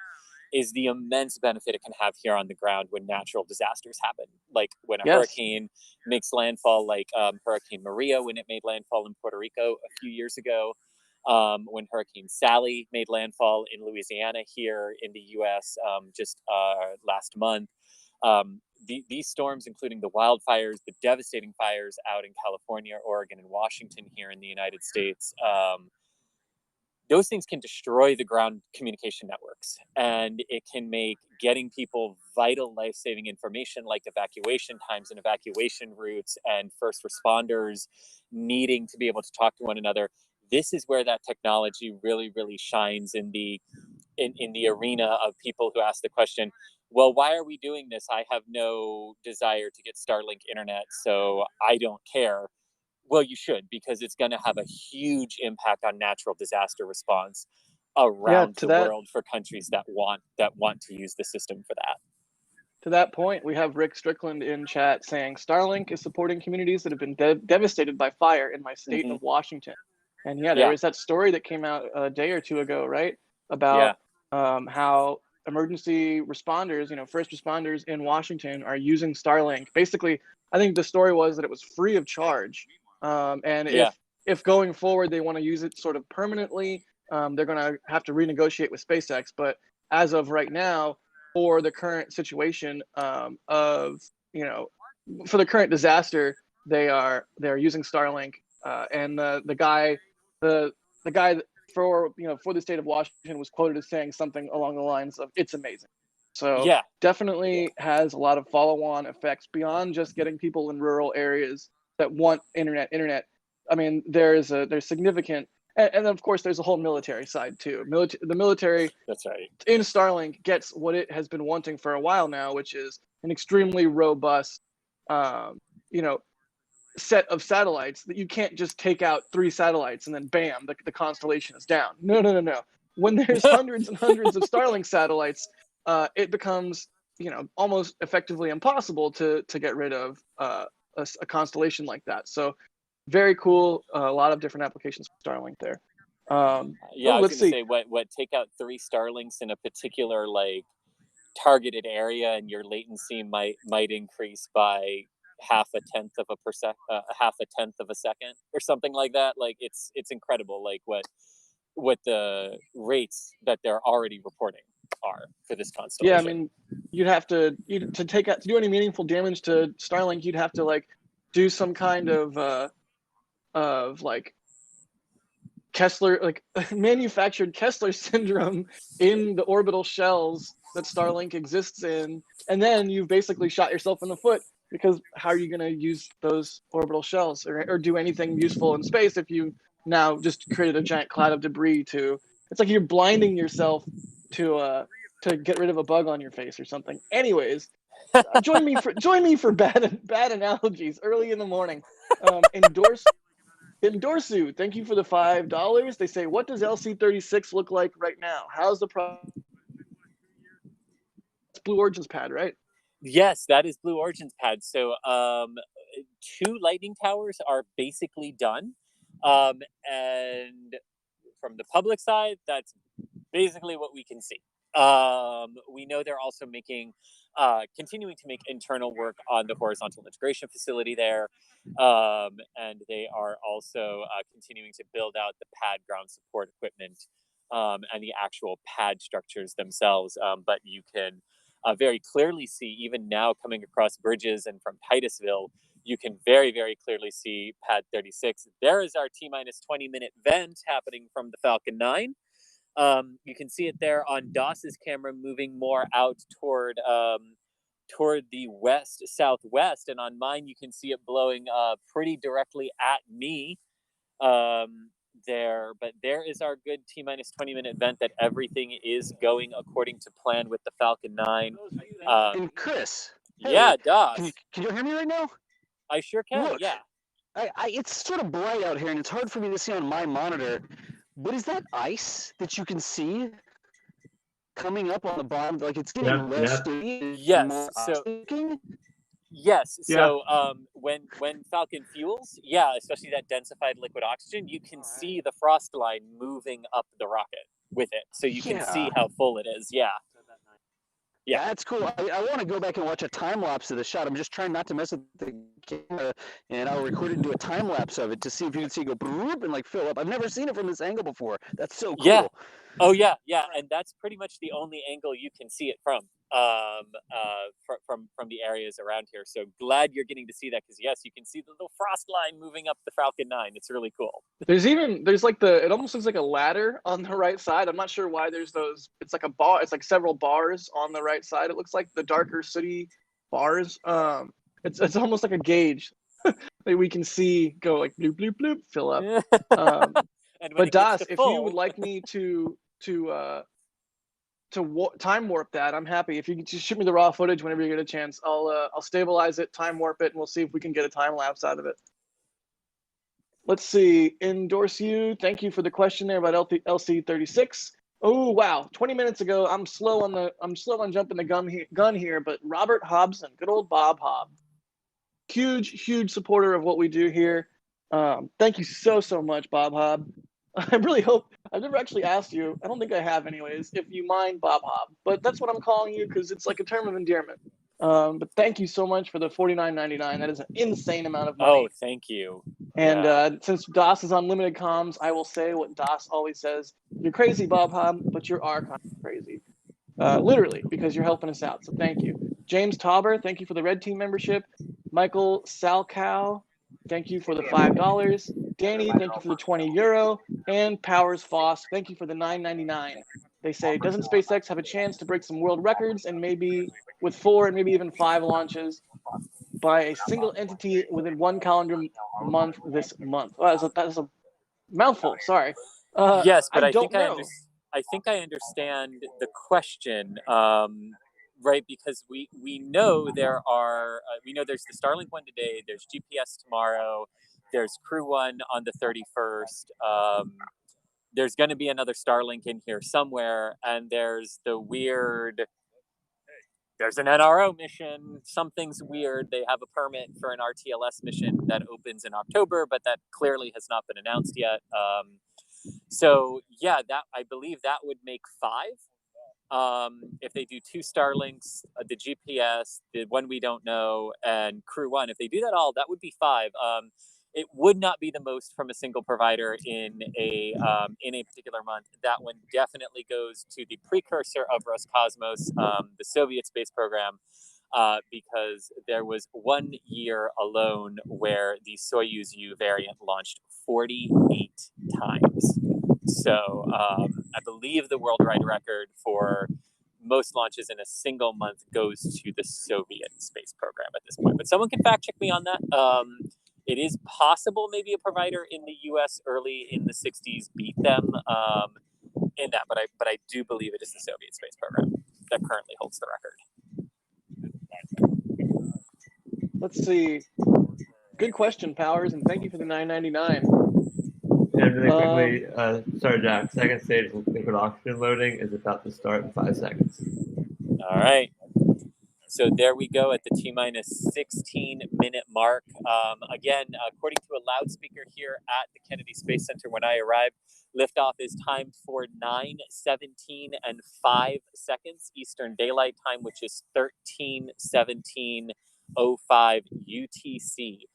Speaker 6: is the immense benefit it can have here on the ground when natural disasters happen, like when a hurricane makes landfall, like Hurricane Maria when it made landfall in Puerto Rico a few years ago, when Hurricane Sally made landfall in Louisiana here in the U.S. Just last month. These storms, including the wildfires, the devastating fires out in California, Oregon, and Washington here in the United States, those things can destroy the ground communication networks, and it can make getting people vital life-saving information like evacuation times and evacuation routes and first responders needing to be able to talk to one another. This is where that technology really, really shines in the arena of people who ask the question, well, why are we doing this? I have no desire to get Starlink internet, so I don't care. Well, you should, because it's going to have a huge impact on natural disaster response around the world for countries that want to use the system for that.
Speaker 3: To that point, we have Rick Strickland in chat saying Starlink is supporting communities that have been devastated by fire in my state of Washington. And there was that story that came out a day or two ago, right? About how emergency responders, first responders in Washington are using Starlink. Basically, I think the story was that it was free of charge. And if going forward they want to use it sort of permanently, they're going to have to renegotiate with SpaceX. But as of right now, for the current situation for the current disaster, they're using Starlink. And the guy for the state of Washington was quoted as saying something along the lines of "It's amazing." So definitely has a lot of follow-on effects beyond just getting people in rural areas that want internet. I mean, there's significant, and then of course there's a whole military side too. The military,
Speaker 6: that's right,
Speaker 3: in Starlink gets what it has been wanting for a while now, which is an extremely robust, set of satellites that you can't just take out 3 satellites and then bam, the constellation is down. No. When there's hundreds and hundreds of Starlink satellites, it becomes almost effectively impossible to get rid of a constellation like that. So very cool. A lot of different applications for Starlink there.
Speaker 6: I was going to say what take out 3 Starlinks in a particular targeted area, and your latency might increase by half a tenth of a second or something like that. It's incredible what the rates that they're already reporting are for this constellation.
Speaker 3: Yeah, I mean, you'd have to do any meaningful damage to Starlink, you'd have to do some kind of Kessler, manufactured Kessler syndrome in the orbital shells that Starlink exists in, and then you've basically shot yourself in the foot because how are you going to use those orbital shells or do anything useful in space if you now just created a giant cloud of debris to? It's like you're blinding yourself to get rid of a bug on your face or something. Anyways, join me for bad analogies early in the morning. Endorsu, thank you for the $5. They say, what does LC36 look like right now? How's the Blue Origin's pad, right?
Speaker 6: Yes, that is Blue Origin's pad. So 2 lightning towers are basically done. And from the public side, that's basically what we can see. We know they're also continuing to make internal work on the horizontal integration facility there. And they are also continuing to build out the pad ground support equipment and the actual pad structures themselves. But you can very clearly see, even now coming across bridges and from Titusville, you can very, very clearly see pad 36. There is our T-minus 20-minute vent happening from the Falcon 9. You can see it there on Doss's camera moving more out toward the west-southwest, and on mine you can see it blowing pretty directly at me there. But there is our good T-minus 20-minute vent that everything is going according to plan with the Falcon 9.
Speaker 5: And Chris.
Speaker 6: Yeah,
Speaker 5: Hey,
Speaker 6: Doss.
Speaker 5: Can you hear me right now?
Speaker 6: I sure can,
Speaker 5: Look,
Speaker 6: yeah.
Speaker 5: It's sort of bright out here, and it's hard for me to see on my monitor. But is that ice that you can see coming up on the bottom? Like it's getting less steady.
Speaker 6: Yes. Yes.
Speaker 3: Yeah.
Speaker 6: So when Falcon fuels, yeah, especially that densified liquid oxygen, you can see the frost line moving up the rocket with it. So you can see how full it is. Yeah.
Speaker 5: Yeah, that's cool. I want to go back and watch a time lapse of the shot. I'm just trying not to mess with the camera, and I'll record it and do a time lapse of it to see if you can see it go boop and like fill up. I've never seen it from this angle before. That's so cool.
Speaker 6: Yeah. Oh yeah, yeah, and that's pretty much the only angle you can see it from the areas around here. So glad you're getting to see that, because yes, you can see the little frost line moving up the Falcon 9. It's really cool.
Speaker 3: There's like it almost looks like a ladder on the right side. I'm not sure why there's those. It's like a bar. It's like several bars on the right side. It looks like the darker sooty bars. It's almost like a gauge that we can see go like bloop bloop bloop fill up. But Das, if you would like me to time warp that, I'm happy. If you could just shoot me the raw footage whenever you get a chance, I'll stabilize it, time warp it, and we'll see if we can get a time lapse out of it. Let's see. Endorse you. Thank you for the question there about LC36. Oh wow, 20 minutes ago. I'm slow on jumping the gun here, but Robert Hobson, good old Bob Hobb, huge supporter of what we do here. Thank you so much, Bob Hobb. I really hope, I've never actually asked you, I don't think I have anyways, if you mind Bob Hobb, but that's what I'm calling you because it's like a term of endearment. But thank you so much for the $49.99. That is an insane amount of money.
Speaker 6: Oh, thank you.
Speaker 3: And since Das is on limited comms, I will say what Das always says: you're crazy, Bob Hobb, but you are kind of crazy. Literally, because you're helping us out. So thank you. James Tauber, thank you for the Red Team membership. Michael Salcow, thank you for the $5. Danny, thank you for the €20. And Powers Foss, thank you for the $9.99. They say, doesn't SpaceX have a chance to break some world records and maybe with 4 and maybe even 5 launches by a single entity within 1 calendar month this month? Oh, that's a mouthful. Sorry.
Speaker 6: Yes, but I
Speaker 3: don't
Speaker 6: think
Speaker 3: know.
Speaker 6: I think I understand the question. Right, because we know there's the Starlink one today, there's GPS tomorrow, there's Crew One on the 31st, there's going to be another Starlink in here somewhere, and there's an NRO mission, something's weird, they have a permit for an RTLS mission that opens in October, but that clearly has not been announced yet. So yeah, that I believe that would make 5. If they do 2 Starlinks, the GPS, the one we don't know, and Crew One, if they do that all, that would be 5. It would not be the most from a single provider in a particular month. That one definitely goes to the precursor of Roscosmos, the Soviet space program, because there was 1 year alone where the Soyuz U variant launched 48 times. So I believe the worldwide record for most launches in a single month goes to the Soviet space program at this point. But someone can fact check me on that. It is possible maybe a provider in the U.S. early in the 60s beat them in that, but I do believe it is the Soviet space program that currently holds the record.
Speaker 3: Let's see. Good question, Powers, and thank you for the $9.99.
Speaker 4: And really quickly, sorry, Jack. Second stage liquid oxygen loading is about to start in 5 seconds.
Speaker 6: All right. So there we go at the T-minus 16-minute mark. Again, according to a loudspeaker here at the Kennedy Space Center when I arrived, liftoff is timed for 9:17 and 5 seconds Eastern Daylight Time, which is 13:17:05 UTC.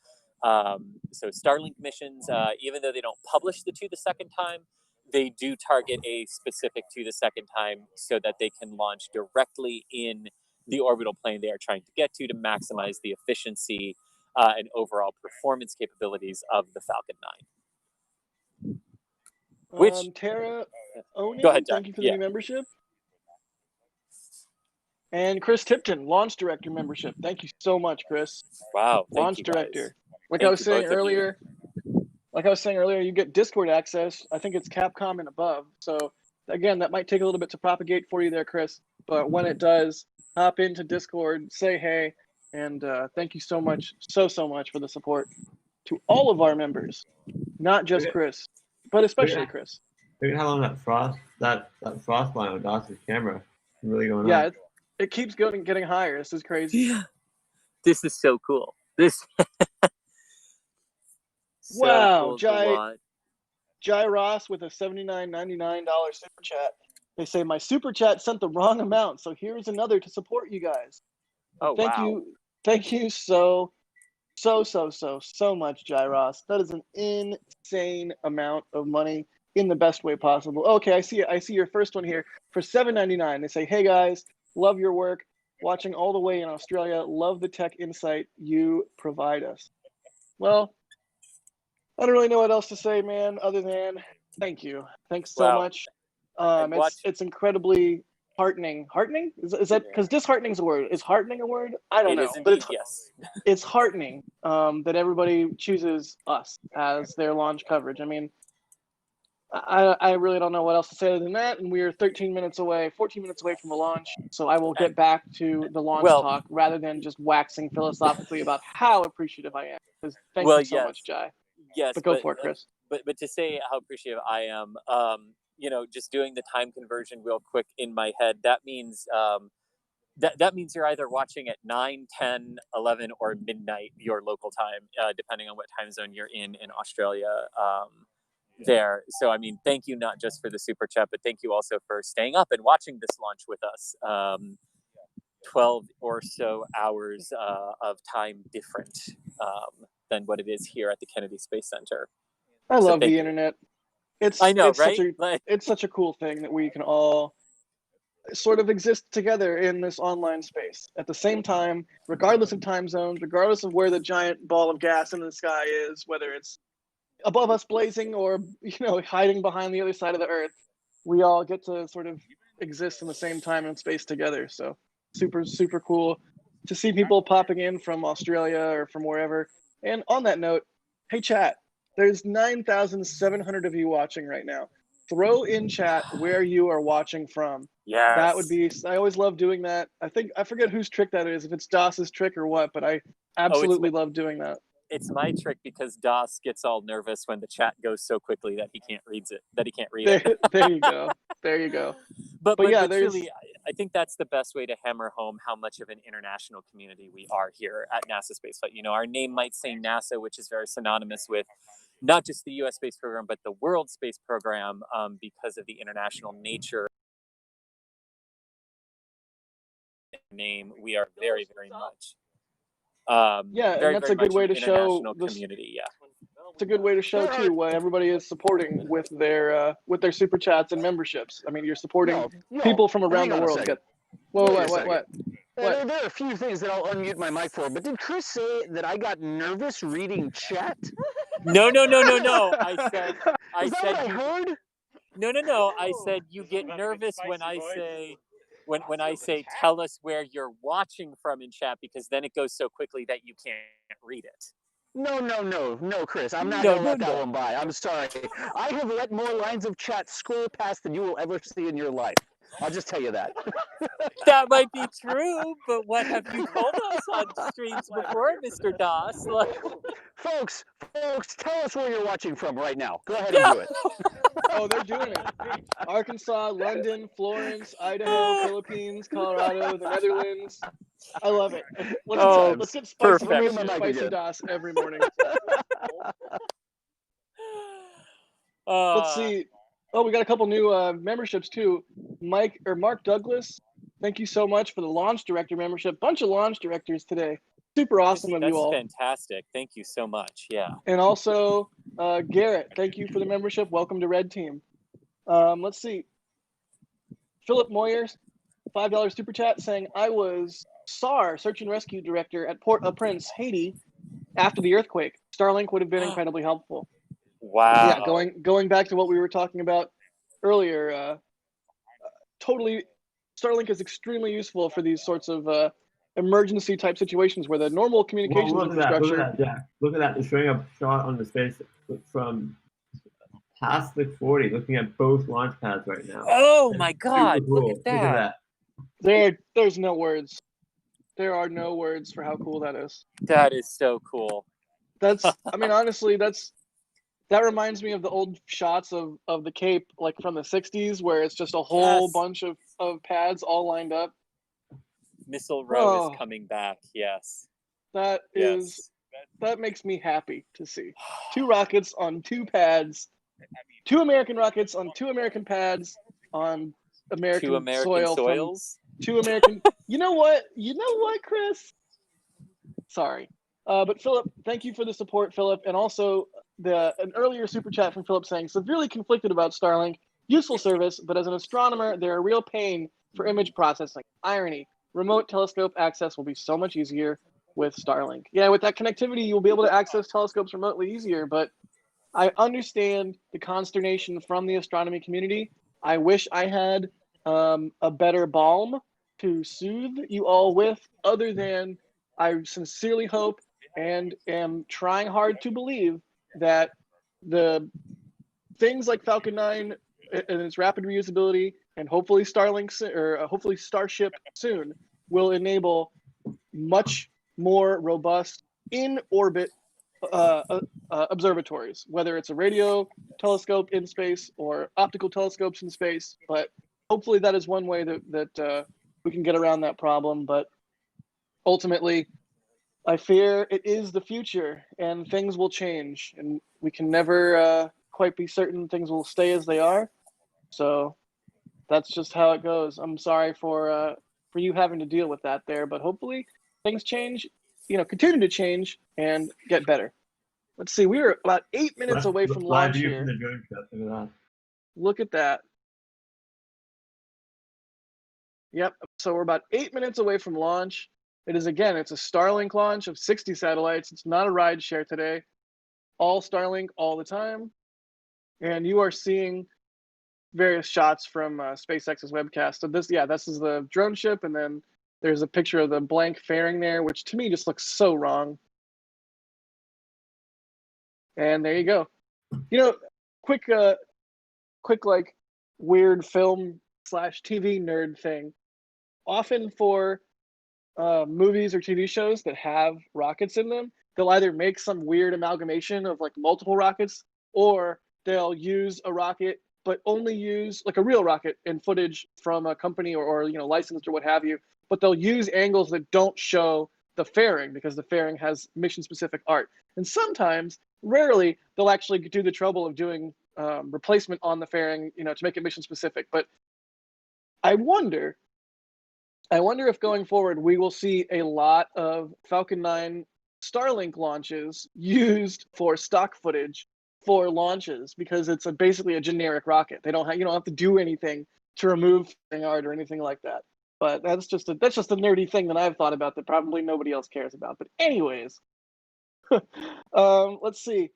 Speaker 6: So Starlink missions, even though they don't publish the 2 the second time, they do target a specific 2 the second time so that they can launch directly in the orbital plane they are trying to get to maximize the efficiency and overall performance capabilities of the Falcon 9. Which
Speaker 3: Tara Oni,
Speaker 6: go ahead, Jack.
Speaker 3: thank you for the new membership. And Chris Tipton, launch director membership. Thank you so much, Chris.
Speaker 6: Wow,
Speaker 3: launch director.
Speaker 6: Guys.
Speaker 3: Like I was saying earlier, you get Discord access. I think it's Capcom and above. So again, that might take a little bit to propagate for you there, Chris. But when it does, hop into Discord, say hey, and thank you so much, so much for the support to all of our members, not just Chris, but especially Chris.
Speaker 4: Look at how long that frost line on Doss's camera is really going on.
Speaker 3: Yeah, it keeps getting higher. This is crazy.
Speaker 6: Yeah, this is so cool. This. So
Speaker 3: wow,
Speaker 6: cool,
Speaker 3: Jai Ross with a $79.99 super chat. They say my super chat sent the wrong amount, so here's another to support you guys.
Speaker 6: Oh,
Speaker 3: thank you so much, Jai Ross. That is an insane amount of money in the best way possible. Okay, I see your first one here for $7.99. They say, hey guys, love your work. Watching all the way in Australia. Love the tech insight you provide us. Well, I don't really know what else to say, man, other than thank you. Thanks so much. It's incredibly heartening. Heartening? Is that because disheartening is a word? Is heartening a word? I don't know.
Speaker 6: Indeed,
Speaker 3: but
Speaker 6: yes.
Speaker 3: It's heartening that everybody chooses us as their launch coverage. I mean, I really don't know what else to say other than that. And we are 14 minutes away from a launch. So I will get back to the launch talk rather than just waxing philosophically about how appreciative I am. Thank you so much, Jai.
Speaker 6: Yes,
Speaker 3: but go for it, Chris.
Speaker 6: But to say how appreciative I am, just doing the time conversion real quick in my head, that means that means you're either watching at 9, 10, 11, or midnight your local time, depending on what time zone you're in Australia. There. So, I mean, thank you not just for the super chat, but thank you also for staying up and watching this launch with us. 12 or so hours of time different than what it is here at the Kennedy Space Center.
Speaker 3: I love the internet.
Speaker 6: I know, right?
Speaker 3: It's such a cool thing that we can all sort of exist together in this online space at the same time, regardless of time zones, regardless of where the giant ball of gas in the sky is, whether it's above us blazing or, hiding behind the other side of the earth. We all get to sort of exist in the same time and space together. So super, super cool to see people popping in from Australia or from wherever. And on that note, hey chat, there's 9,700 of you watching right now. Throw in chat where you are watching from.
Speaker 6: Yes.
Speaker 3: That would be, I always love doing that. I forget whose trick that is, if it's Doss's trick or what, but I absolutely love doing that.
Speaker 6: It's my trick because Doss gets all nervous when the chat goes so quickly that he can't read it.
Speaker 3: There you go. There you go.
Speaker 6: But yeah, truly, I think that's the best way to hammer home how much of an international community we are here at NASA Spaceflight. Our name might say NASA, which is very synonymous with not just the U.S. space program, but the world space program because of the international nature. Name, we are very, very much.
Speaker 3: And that's a good way to show
Speaker 6: community.
Speaker 3: It's a good way to show too what everybody is supporting with their super chats and memberships. I mean, you're supporting people from around the world. What?
Speaker 5: There are a few things that I'll unmute my mic for, but did Chris say that I got nervous reading chat?
Speaker 6: No. I
Speaker 5: said what I heard?
Speaker 6: No. I said you get nervous when I say when I say tell us where you're watching from in chat, because then it goes so quickly that you can't read it.
Speaker 5: No, Chris. I'm not
Speaker 6: No,
Speaker 5: going to
Speaker 6: no,
Speaker 5: let that
Speaker 6: no.
Speaker 5: one by. I'm sorry. I have let more lines of chat scroll past than you will ever see in your life. I'll just tell you that.
Speaker 6: That might be true, but what have you told us on streams before, Mr. Doss?
Speaker 5: Folks, tell us where you're watching from right now. Go ahead and do it.
Speaker 3: Oh, they're doing it. Arkansas, London, Florence, Idaho, Philippines, Colorado, the Netherlands. I love it. Let's get spicy.
Speaker 6: perfect.
Speaker 3: Let's get spicy DOS every morning. Let's see. Oh, we got a couple new memberships too. Mark Douglas, thank you so much for the launch director membership. Bunch of launch directors today. Super awesome of you all.
Speaker 6: That's fantastic. Thank you so much. Yeah.
Speaker 3: And also Garrett, thank you for the membership. Welcome to Red Team. Let's see. Philip Moyers, $5 super chat saying, I was SAR, Search and Rescue Director at Port-au-Prince, Haiti, after the earthquake. Starlink would have been incredibly helpful.
Speaker 6: Wow.
Speaker 3: Yeah, going back to what we were talking about earlier, totally, Starlink is extremely useful for these sorts of emergency type situations where the normal communications infrastructure.
Speaker 4: Look at that, Jack. Look at that. They're showing a shot on the space from past the 40, looking at both launch pads right now.
Speaker 6: Oh my God!
Speaker 4: Cool.
Speaker 6: Look at that.
Speaker 3: There's no words. There are no words for how cool that is.
Speaker 6: That is so cool.
Speaker 3: I mean, honestly, that reminds me of the old shots of the Cape, like from the 60s, where it's just a whole bunch of pads all lined up.
Speaker 6: Missile Row is coming back, yes.
Speaker 3: That makes me happy to see. 2 rockets on 2 pads, 2 American rockets on 2 American pads on American soil.
Speaker 6: soils?
Speaker 3: 2 American. You know what, Chris? Sorry. But Philip, thank you for the support, Philip. And also an earlier super chat from Philip saying, severely conflicted about Starlink. Useful service, but as an astronomer, they're a real pain for image processing. Irony. Remote telescope access will be so much easier with Starlink. Yeah, with that connectivity, you'll be able to access telescopes remotely easier, but I understand the consternation from the astronomy community. I wish I had a better balm to soothe you all with, other than I sincerely hope and am trying hard to believe that the things like Falcon 9 and its rapid reusability, and hopefully hopefully Starship soon, will enable much more robust in-orbit observatories, whether it's a radio telescope in space or optical telescopes in space. But hopefully that is one way that we can get around that problem. But ultimately, I fear it is the future, and things will change, and we can never quite be certain things will stay as they are. So that's just how it goes. I'm sorry for you having to deal with that there, but hopefully things change, continue to change and get better. Let's see, we were about 8 minutes away from launch here.
Speaker 4: From the drone shot. Look at that.
Speaker 3: Look at that. Yep. So we're about 8 minutes away from launch. It's a Starlink launch of 60 satellites. It's not a ride share today. All Starlink all the time. And you are seeing various shots from SpaceX's webcast. So this is the drone ship, and then there's a picture of the blank fairing there, which to me just looks so wrong. And there you go. Quick like weird film / TV nerd thing. Often for movies or TV shows that have rockets in them, they'll either make some weird amalgamation of like multiple rockets, or they'll use a rocket but only use like a real rocket in footage from a company or licensed or what have you, but they'll use angles that don't show the fairing because the fairing has mission specific art. And sometimes, rarely, they'll actually do the trouble of doing replacement on the fairing, to make it mission specific. But I wonder if going forward we will see a lot of Falcon 9 Starlink launches used for stock footage for launches, because it's basically a generic rocket. You don't have to do anything to remove art or anything like that. But that's just a nerdy thing that I've thought about that probably nobody else cares about. But anyways, let's see.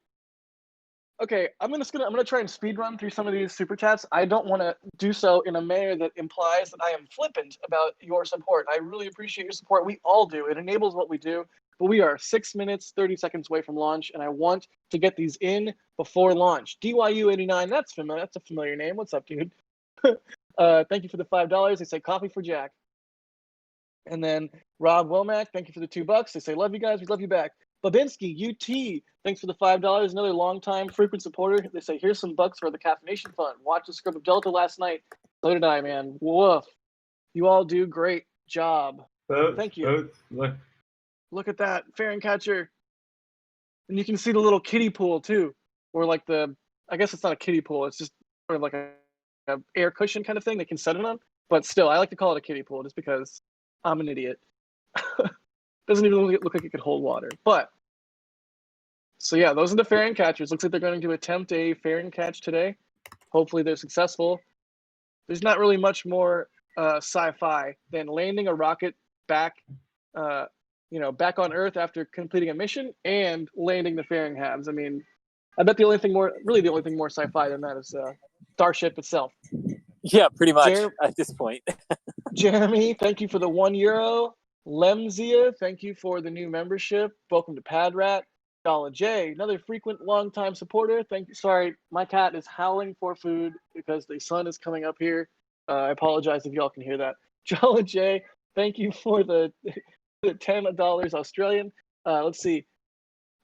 Speaker 3: Okay, I'm gonna try and speed run through some of these super chats. I don't want to do so in a manner that implies that I am flippant about your support. I really appreciate your support. We all do. It enables what we do. But we are 6 minutes 30 seconds away from launch, and I want to get these in before launch. DYU89, that's familiar. That's a familiar name. What's up, dude? Thank you for the $5. They say coffee for Jack. And then Rob Womack, thank you for the $2. They say love you guys. We love you back. Babinski, UT, thanks for the $5. Another long-time frequent supporter. They say, here's some bucks for the Caffeination Fund. Watched the Scrub of Delta last night. So did I, man. Woof. You all do great job. Thank you. Look at that. Fairing catcher. And you can see the little kiddie pool, too. Or like I guess it's not a kiddie pool. It's just sort of like a air cushion kind of thing they can set it on. But still, I like to call it a kiddie pool just because I'm an idiot. Doesn't even look like it could hold water. But, so yeah, those are the fairing catchers. Looks like they're going to attempt a fairing catch today. Hopefully they're successful. There's not really much more sci-fi than landing a rocket back on Earth after completing a mission and landing the fairing halves. I mean, I bet the only thing more sci-fi than that is Starship itself.
Speaker 6: Yeah, pretty much at this point.
Speaker 3: Jeremy, thank you for the €1. Lemzia, thank you for the new membership. Welcome to Padrat. Dollar J, another frequent long-time supporter. Thank you. Sorry, my cat is howling for food because the sun is coming up here. I apologize if y'all can hear that. Jolly J, thank you for the $10 Australian. Let's see.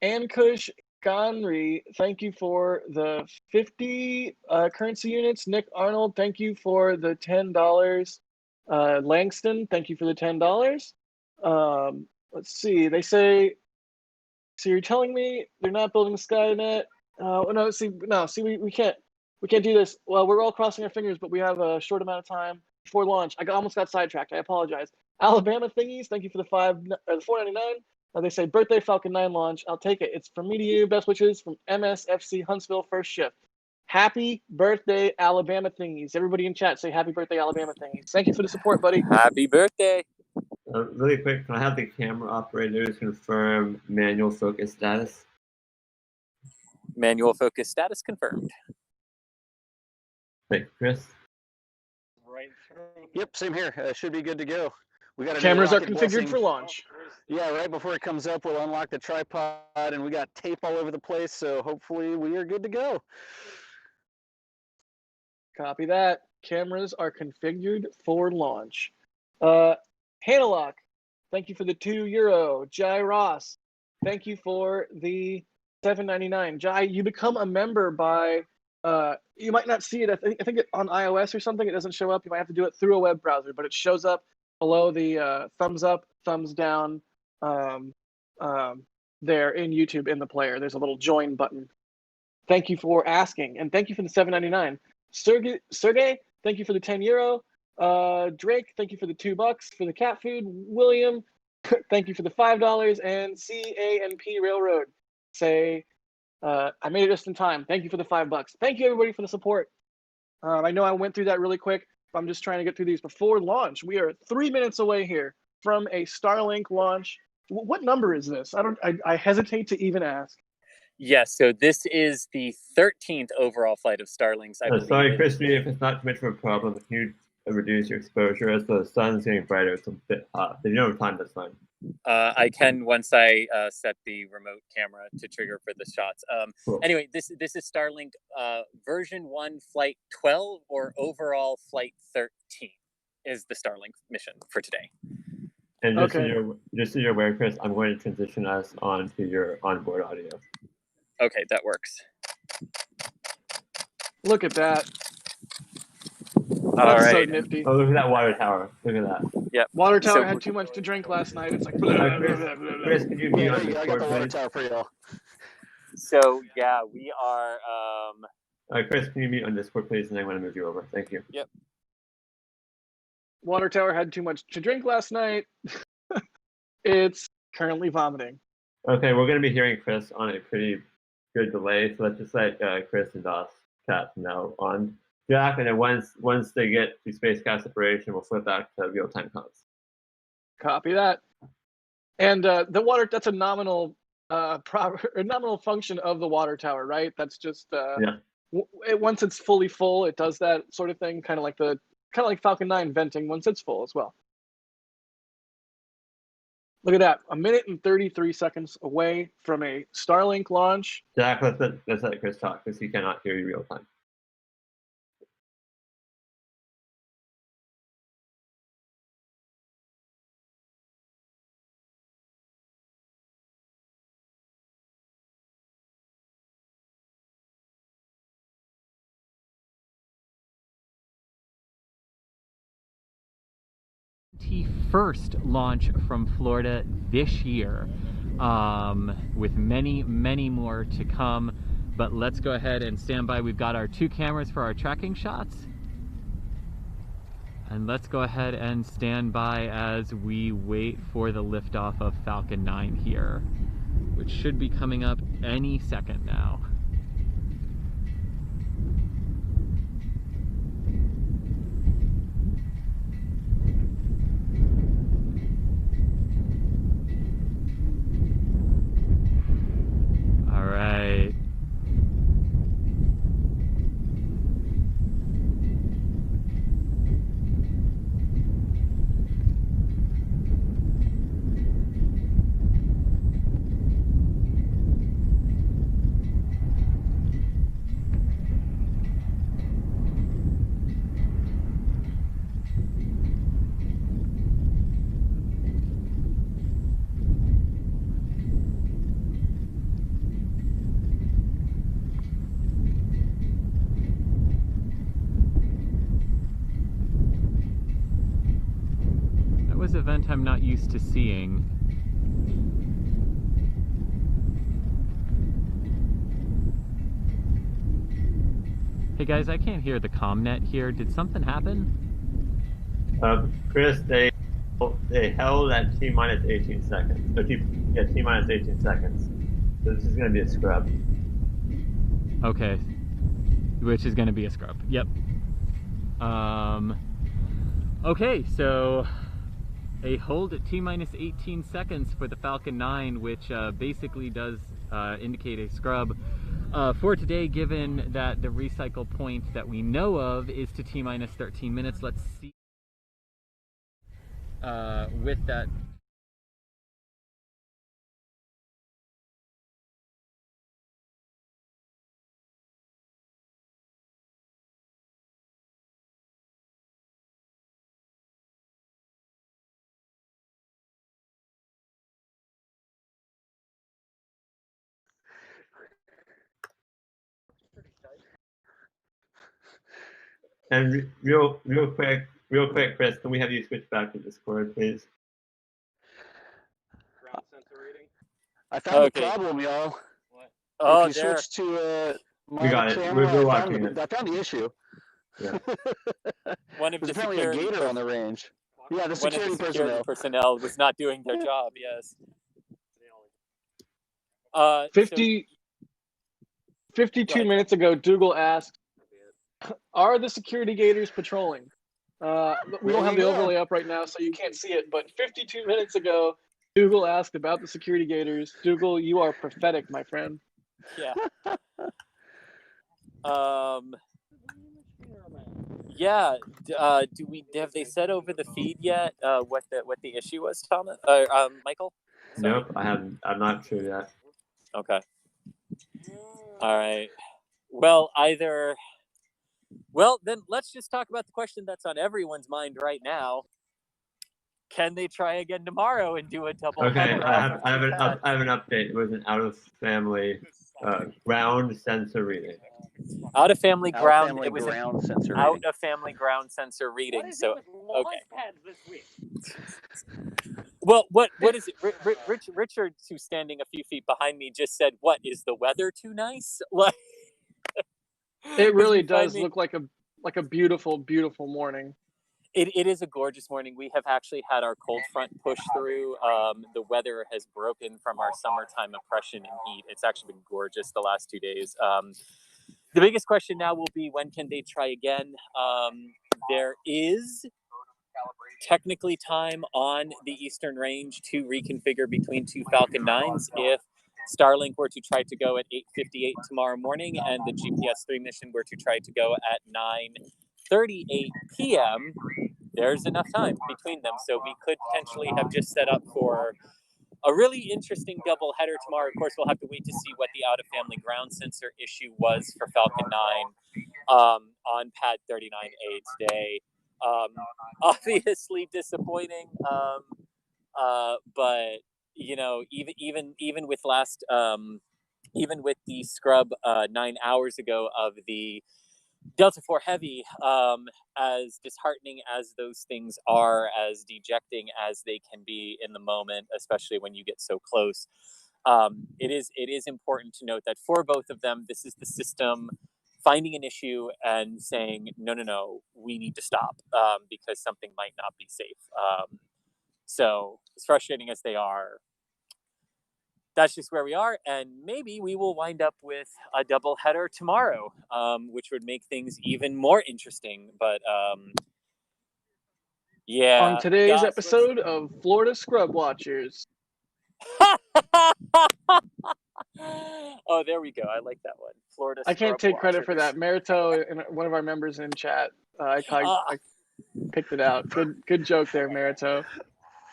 Speaker 3: Ankush Ganri, thank you for the 50 currency units. Nick Arnold, thank you for the $10. Langston, thank you for the $10. Let's see. They say, so you're telling me they're not building Skynet? We can't do this. Well, we're all crossing our fingers, but we have a short amount of time before launch. I almost got sidetracked. I apologize. Alabama thingies, thank you for the $4.99. They say birthday Falcon 9 launch. I'll take it. It's from me to you. Best wishes from MSFC Huntsville first shift. Happy birthday, Alabama thingies. Everybody in chat say happy birthday, Alabama thingies. Thank you for the support, buddy.
Speaker 6: Happy birthday.
Speaker 4: Really quick, can I have the camera operators confirm manual focus status?
Speaker 6: Manual focus status confirmed.
Speaker 4: Thank you, Chris.
Speaker 1: Right through.
Speaker 5: Yep, same here. Should be good to go. We got
Speaker 3: Cameras are configured for launch.
Speaker 5: Yeah, right before it comes up, we'll unlock the tripod, and we got tape all over the place, so hopefully we are good to go.
Speaker 3: Copy that. Cameras are configured for launch. Hanalock, thank you for the €2. Jai Ross, thank you for the $7.99. Jai, you become a member by, you might not see it. I think on iOS or something, it doesn't show up. You might have to do it through a web browser, but it shows up below the thumbs up, thumbs down there in YouTube in the player. There's a little join button. Thank you for asking, and thank you for the $7.99. Sergey, thank you for the €10. Drake, thank you for the $2 for the cat food. William, thank you for the $5. And CANP Railroad say, I made it just in time. Thank you for the $5. Thank you everybody for the support. I know I went through that really quick, but I'm just trying to get through these before launch. We are 3 minutes away here from a Starlink launch. What number is this? I hesitate to even ask.
Speaker 6: Yes, so this is the 13th overall flight of Starlinks.
Speaker 4: Sorry, Chris, if it's not too much of a problem, if you reduce your exposure as the sun's getting brighter, it's a bit hot. If you don't have time, that's fine.
Speaker 6: I can once I set the remote camera to trigger for the shots.
Speaker 4: Cool.
Speaker 6: Anyway, this is Starlink version 1 flight 12 or overall flight 13 is the Starlink mission for today.
Speaker 4: And just so you're aware, Chris, I'm going to transition us onto your onboard audio.
Speaker 6: Okay, that works.
Speaker 3: Look at that.
Speaker 6: All
Speaker 3: That's
Speaker 6: right.
Speaker 3: so nifty.
Speaker 4: Oh, look at that water tower. Look at that.
Speaker 6: Yep.
Speaker 3: Water tower had too much to drink last night. It's like
Speaker 4: Chris, can you be on
Speaker 5: I got
Speaker 4: Discord,
Speaker 5: the water
Speaker 4: please?
Speaker 5: tower for y'all.
Speaker 6: So yeah, we are.
Speaker 4: Chris, can you meet on Discord, please? And I want to move you over. Thank you.
Speaker 6: Yep.
Speaker 3: Water tower had too much to drink last night. It's currently vomiting.
Speaker 4: Okay, we're going to be hearing Chris on a pretty good delay, so let's just let Chris and Doss chat from now on. Jack, and then once they get to spacecraft separation, we'll flip back to real-time comms.
Speaker 3: Copy that. And the water, that's a nominal nominal function of the water tower, right? That's just
Speaker 4: Yeah.
Speaker 3: once it's fully full, it does that sort of thing, kind of like Falcon 9 venting once it's full as well. Look at that, 1 minute and 33 seconds away from a Starlink launch.
Speaker 4: Jack, let's let Chris talk because he cannot hear you real time.
Speaker 6: First launch from Florida this year, with many more to come. But let's go ahead and stand by. We've got our 2 cameras for our tracking shots, and let's go ahead and stand by as we wait for the liftoff of Falcon 9 here, which should be coming up any second now. All right. Event I'm not used to seeing. Hey guys, I can't hear the ComNet here. Did something happen?
Speaker 4: Chris, they held at T-minus 18 seconds. So T-minus 18 seconds. So this is going to be a scrub.
Speaker 6: Okay. Which is going to be a scrub. Yep. Okay, so a hold at T-minus 18 seconds for the Falcon 9, which basically does indicate a scrub for today, given that the recycle point that we know of is to T-minus 13 minutes. Let's see with that.
Speaker 4: And real quick, Chris, can we have you switch back to Discord, please?
Speaker 3: Ground sensor reading.
Speaker 5: I found a problem, y'all.
Speaker 6: What? Oh,
Speaker 5: if you switch to
Speaker 4: we got it.
Speaker 5: camera,
Speaker 4: We're watching it.
Speaker 5: I found the issue.
Speaker 4: Yeah.
Speaker 6: One of
Speaker 5: There's
Speaker 6: the
Speaker 5: apparently a
Speaker 6: security
Speaker 5: gator on the range. Yeah, the security
Speaker 6: personnel was not doing their job. Yes.
Speaker 3: 52 minutes ago, Dougal asked, "Are the security gators patrolling?" We don't have the overlay up right now, so you can't see it. But 52 minutes ago, Dougal asked about the security gators. Dougal, you are prophetic, my friend.
Speaker 6: Yeah. Yeah. Have they said over the feed yet what the issue was, Thomas? Michael? Sorry.
Speaker 4: Nope, I'm not sure yet.
Speaker 6: Okay. All right. Well, then let's just talk about the question that's on everyone's mind right now. Can they try again tomorrow and do a double?
Speaker 4: Okay, I have an update. It was an out-of-family ground sensor reading.
Speaker 6: Out-of-family ground sensor reading.
Speaker 1: What is
Speaker 6: so
Speaker 1: it with launch pads this week?
Speaker 6: Well, what is it? Richard, who's standing a few feet behind me, just said, "What is the weather too nice?" Like,
Speaker 3: it really does look like a beautiful, beautiful morning.
Speaker 6: It is a gorgeous morning. We have actually had our cold front push through. The weather has broken from our summertime oppression and heat. It's actually been gorgeous the last 2 days. The biggest question now will be, when can they try again? There is technically time on the Eastern Range to reconfigure between 2 Falcon 9s if Starlink were to try to go at 8:58 tomorrow morning, and the GPS-3 mission were to try to go at 9:38 p.m., there's enough time between them. So we could potentially have just set up for a really interesting double header tomorrow. Of course, we'll have to wait to see what the out-of-family ground sensor issue was for Falcon 9 on pad 39A today. Obviously disappointing, but you know, even with last, even with the scrub 9 hours ago of the Delta IV Heavy, as disheartening as those things are, as dejecting as they can be in the moment, especially when you get so close, it is important to note that for both of them, this is the system finding an issue and saying, no, we need to stop because something might not be safe. So as frustrating as they are, that's just where we are, and maybe we will wind up with a double header tomorrow, which would make things even more interesting. But yeah.
Speaker 3: On today's episode of Florida Scrub Watchers.
Speaker 6: Oh, there we go. I like that one. Florida.
Speaker 3: I can't
Speaker 6: Scrub
Speaker 3: take credit for
Speaker 6: Watchers.
Speaker 3: that. Marito, and one of our members in chat, I picked it out. Good joke there, Marito.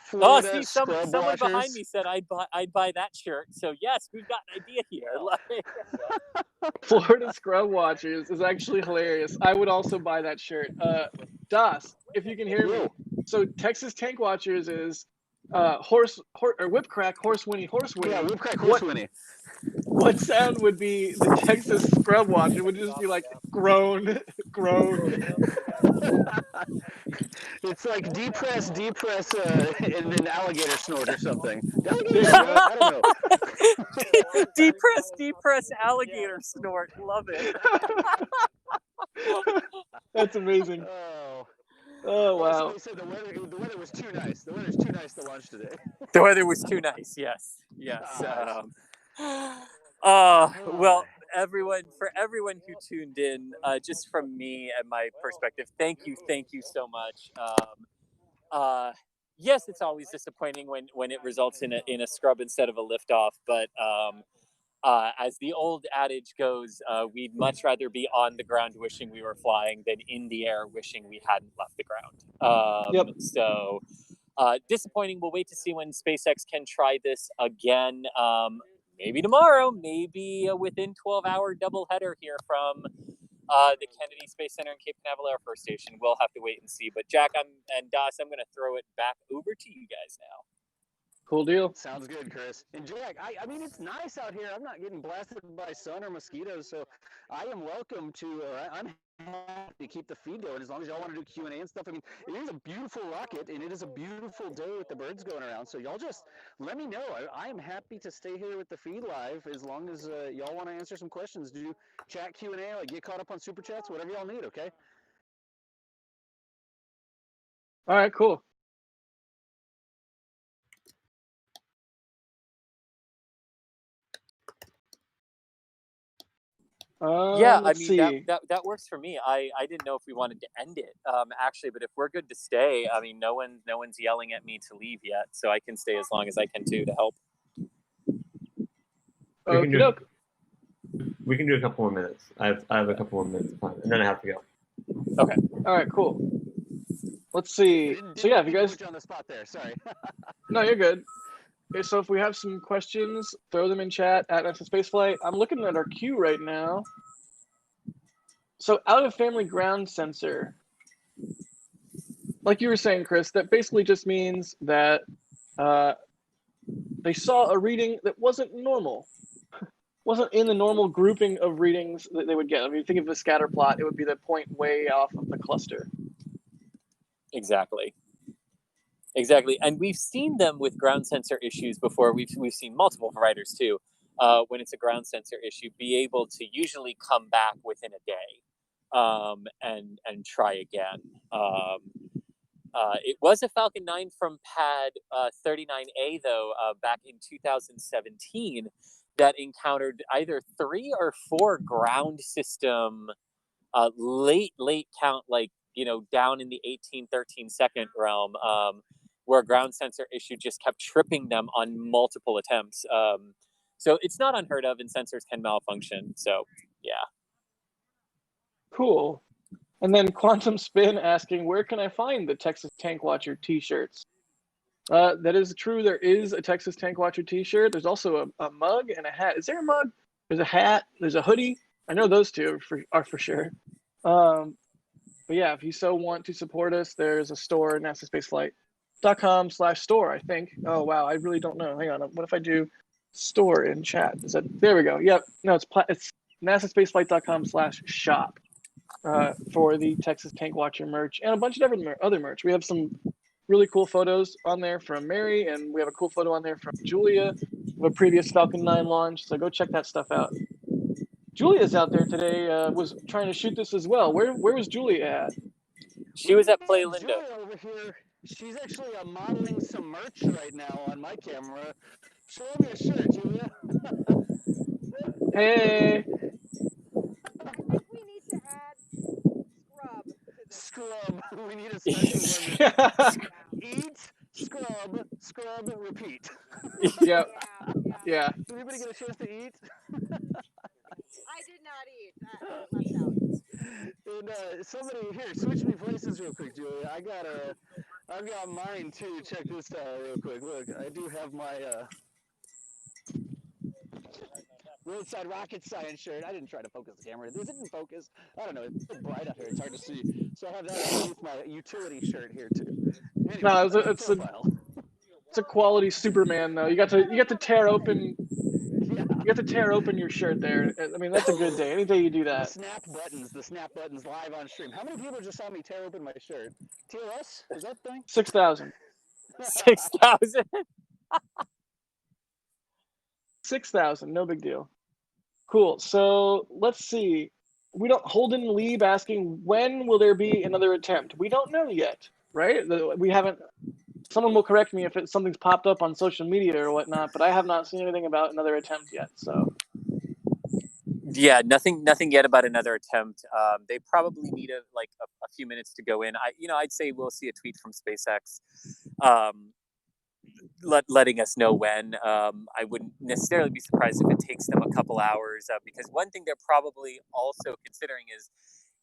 Speaker 5: Florida
Speaker 6: see, someone behind me said I'd buy that shirt. So yes, we've got an idea here.
Speaker 3: Florida Scrub Watchers is actually hilarious. I would also buy that shirt. Das, if you can hear me. So Texas Tank Watchers is whip crack horse Winnie.
Speaker 5: Yeah, whip crack horse Winnie.
Speaker 3: What sound would be the Texas Scrub Watcher? Would it just be like groan?
Speaker 5: It's like depress, and then alligator snort or something. Alligator snort? I don't know.
Speaker 6: depress, alligator snort. Love it.
Speaker 3: That's amazing. Oh wow.
Speaker 5: Somebody said the weather was too nice. The weather's too nice to launch today.
Speaker 6: The weather was too nice. Yes. Well, for everyone who tuned in, just from me and my perspective, thank you so much. Yes, it's always disappointing when it results in a scrub instead of a liftoff, but as the old adage goes, we'd much rather be on the ground wishing we were flying than in the air wishing we hadn't left the ground.
Speaker 3: Yep.
Speaker 6: So disappointing. We'll wait to see when SpaceX can try this again. Maybe tomorrow, maybe within 12-hour doubleheader here from the Kennedy Space Center and Cape Canaveral Air Force Station. We'll have to wait and see. But Jack and Das, I'm going to throw it back over to you guys now.
Speaker 3: Cool deal.
Speaker 5: Sounds good, Chris. And Jack, I mean, it's nice out here. I'm not getting blasted by sun or mosquitoes, so I am welcome to, I'm happy to keep the feed going as long as y'all want to do Q&A and stuff. I mean, it is a beautiful rocket, and it is a beautiful day with the birds going around, so y'all just let me know. I am happy to stay here with the feed live as long as y'all want to answer some questions. Do chat Q&A, like get caught up on Super Chats, whatever y'all need, okay?
Speaker 3: All right, cool.
Speaker 6: Yeah, I mean that works for me. I didn't know if we wanted to end it actually, but if we're good to stay, I mean no one's yelling at me to leave yet, so I can stay as long as I can too to help.
Speaker 4: We can do a couple more minutes. I have a couple more minutes of time, and then I have to go.
Speaker 6: Okay.
Speaker 3: All right, cool. Let's see. So yeah, if you guys
Speaker 5: put you on the spot there, sorry.
Speaker 3: No, you're good. Okay, so if we have some questions, throw them in chat at NASA Spaceflight. I'm looking at our queue right now. So out of family ground sensor, like you were saying, Chris, that basically just means that they saw a reading that wasn't normal. Wasn't in the normal grouping of readings that they would get. I mean, think of the scatter plot, it would be the point way off of the cluster.
Speaker 6: Exactly, and we've seen them with ground sensor issues before. We've seen multiple providers too. When it's a ground sensor issue, be able to usually come back within a day and try again. It was a Falcon 9 from pad 39A though, back in 2017, that encountered either 3 or 4 ground system late count, like down in the 18-13 second realm, where ground sensor issue just kept tripping them on multiple attempts. So it's not unheard of, and sensors can malfunction. So yeah.
Speaker 3: Cool. And then Quantum Spin asking, where can I find the Texas Tank Watcher t-shirts? That is true. There is a Texas Tank Watcher t-shirt. There's also a mug and a hat. Is there a mug? There's a hat. There's a hoodie. I know those two are for sure. But yeah, if you so want to support us, there's a store, nasaspaceflight.com/store, I think. Oh, wow. I really don't know. Hang on. What if I do store in chat? There we go. Yep. No, it's nasaspaceflight.com/shop for the Texas Tank Watcher merch and a bunch of different other merch. We have some really cool photos on there from Mary, and we have a cool photo on there from Julia of a previous Falcon 9 launch. So go check that stuff out. Julia's out there today, was trying to shoot this as well. Where was Julia at?
Speaker 6: She was at Play Linda.
Speaker 5: Julia over here, she's actually modeling some merch right now on my camera. Show me a shirt, Julia.
Speaker 3: Hey.
Speaker 7: I think we need to add scrub to this.
Speaker 5: Scrub. We need a special one. Eat, scrub, repeat.
Speaker 3: Yeah.
Speaker 5: Did anybody get a chance to eat?
Speaker 7: I did not eat. I left out.
Speaker 5: And somebody here, switch me places real quick, Julia. I've got mine too. Check this out real quick. Look, I do have my Roadside Rocket Science shirt. I didn't try to focus the camera. Is it in focus? I don't know. It's so bright out here. It's hard to see. So I have that underneath my utility shirt here too. Anyway,
Speaker 3: No, it's a quality Superman though. You got to tear open. You got to tear open your shirt there. I mean, that's a good day. Any day you do that.
Speaker 5: The snap buttons live on stream. How many people just saw me tear open my shirt? TLS? Is that thing?
Speaker 3: 6,000.
Speaker 6: 6,000.
Speaker 3: 6,000. No big deal. Cool. So let's see. We don't. Holden Lieb asking, when will there be another attempt? We don't know yet, right? We haven't. Someone will correct me if something's popped up on social media or whatnot, but I have not seen anything about another attempt yet. So
Speaker 6: yeah, nothing yet about another attempt. They probably need a few minutes to go in. I'd say we'll see a tweet from SpaceX, letting us know when. I wouldn't necessarily be surprised if it takes them a couple hours, because one thing they're probably also considering is,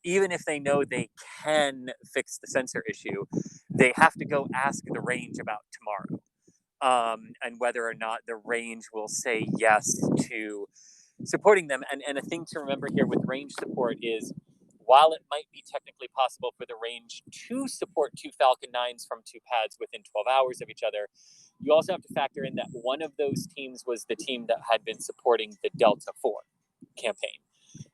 Speaker 6: even if they know they can fix the sensor issue, they have to go ask the range about tomorrow, and whether or not the range will say yes to supporting them. And a thing to remember here with range support is, while it might be technically possible for the range to support two Falcon 9s from two pads within 12 hours of each other, you also have to factor in that one of those teams was the team that had been supporting the Delta IV campaign.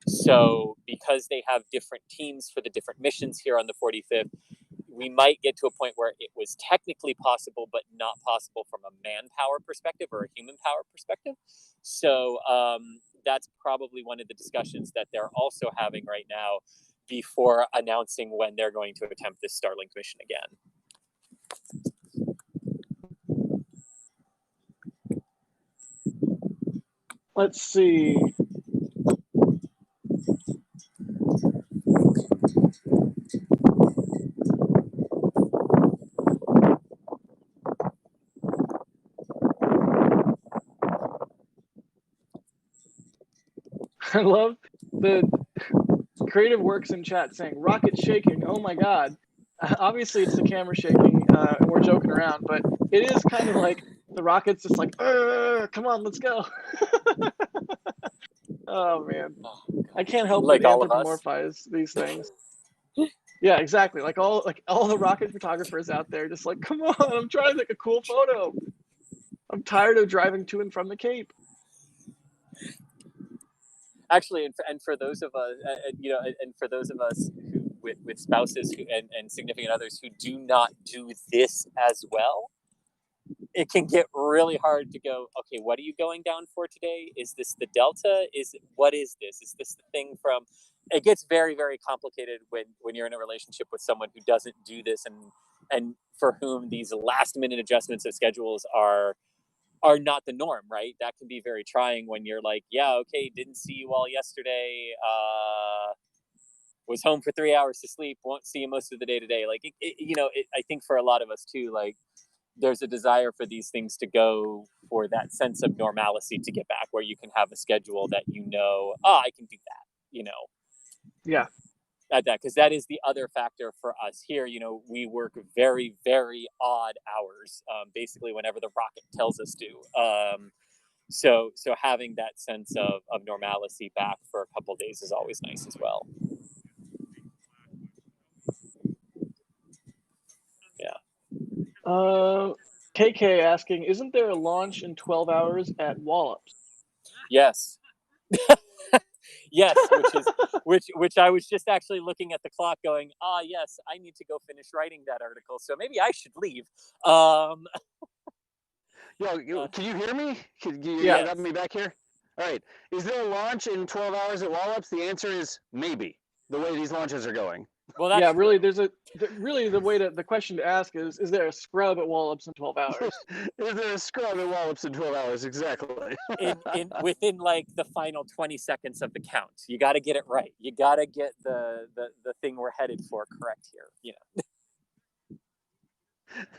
Speaker 6: So because they have different teams for the different missions here on the 45th, we might get to a point where it was technically possible, but not possible from a manpower perspective or a human power perspective. So that's probably one of the discussions that they're also having right now before announcing when they're going to attempt this Starlink mission again.
Speaker 3: let's see. I love the creative works in chat saying rocket shaking. Oh my god. Obviously it's the camera shaking, and we're joking around, but it is kind of like the rocket's just like, come on, let's go. Oh man, I can't help but anthropomorphize these things. Yeah, exactly. Like all the rocket photographers out there, just like, come on, I'm trying to take a cool photo. I'm tired of driving to and from the Cape.
Speaker 6: Actually, and for those of us, and for those of us who, with spouses and significant others who do not do this as well, it can get really hard to go, okay, what are you going down for today? Is this the Delta? What is this? Is this the thing from? It gets very, very complicated when you're in a relationship with someone who doesn't do this, and for whom these last minute adjustments of schedules are not the norm, right? That can be very trying when you're like, yeah, okay, didn't see you all yesterday, was home for 3 hours to sleep, won't see you most of the day today. Like, I think for a lot of us too, like, there's a desire for these things to go for that sense of normalcy to get back, where you can have a schedule that I can do that,
Speaker 3: Yeah.
Speaker 6: at that, because that is the other factor for us here. We work very, very odd hours, basically whenever the rocket tells us to. So having that sense of normalcy back for a couple of days is always nice as well. Yeah.
Speaker 3: KK asking, isn't there a launch in 12 hours at Wallops?
Speaker 6: Yes. Yes, which I was just actually looking at the clock going, yes, I need to go finish writing that article, so maybe I should leave.
Speaker 5: Yo, can you hear me? You
Speaker 3: Yeah.
Speaker 5: got me back here? All right. Is there a launch in 12 hours at Wallops? The answer is maybe, the way these launches are going.
Speaker 6: Well, that's
Speaker 3: yeah, really, the question to ask is there a scrub at Wallops in 12 hours?
Speaker 5: Is there a scrub at Wallops in 12 hours? Exactly.
Speaker 6: within like the final 20 seconds of the count. You got to get it right. You got to get the thing we're headed for correct here.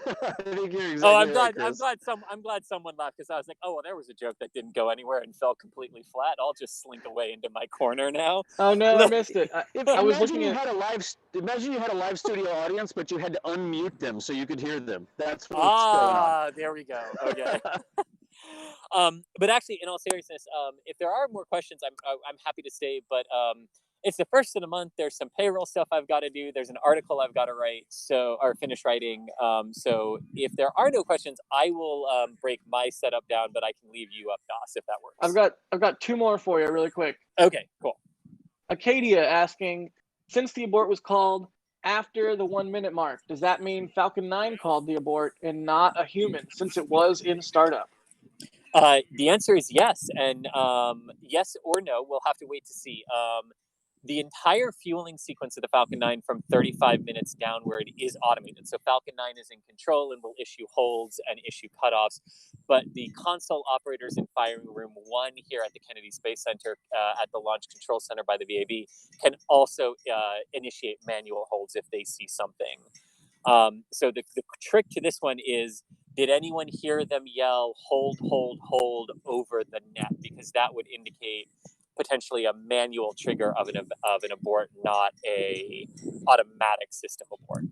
Speaker 5: I think you're exactly right, Chris.
Speaker 6: I'm glad someone laughed, because I was like, oh, well, there was a joke that didn't go anywhere and fell completely flat. I'll just slink away into my corner now.
Speaker 3: Oh no, I missed it. I was
Speaker 5: Imagine
Speaker 3: looking
Speaker 5: you
Speaker 3: at.
Speaker 5: had a live studio audience, but you had to unmute them so you could hear them. That's what's going on.
Speaker 6: There we go. Okay. But actually, in all seriousness, if there are more questions, I'm happy to stay. But it's the first of the month. There's some payroll stuff I've got to do. There's an article I've got to write, or finish writing. So if there are no questions, I will break my setup down, but I can leave you up, DOS, if that works.
Speaker 3: I've got two more for you, really quick.
Speaker 6: Okay, cool.
Speaker 3: Acadia asking, since the abort was called after the 1 minute mark, does that mean Falcon 9 called the abort and not a human, since it was in startup?
Speaker 6: The answer is yes, and yes or no, we'll have to wait to see. The entire fueling sequence of the Falcon 9 from 35 minutes downward is automated. So Falcon 9 is in control and will issue holds and issue cutoffs. But the console operators in firing room 1 here at the Kennedy Space Center at the Launch Control Center by the VAB can also initiate manual holds if they see something. So the trick to this one is, did anyone hear them yell, hold, hold, hold over the net? Because that would indicate potentially a manual trigger of an abort, not a automatic system abort.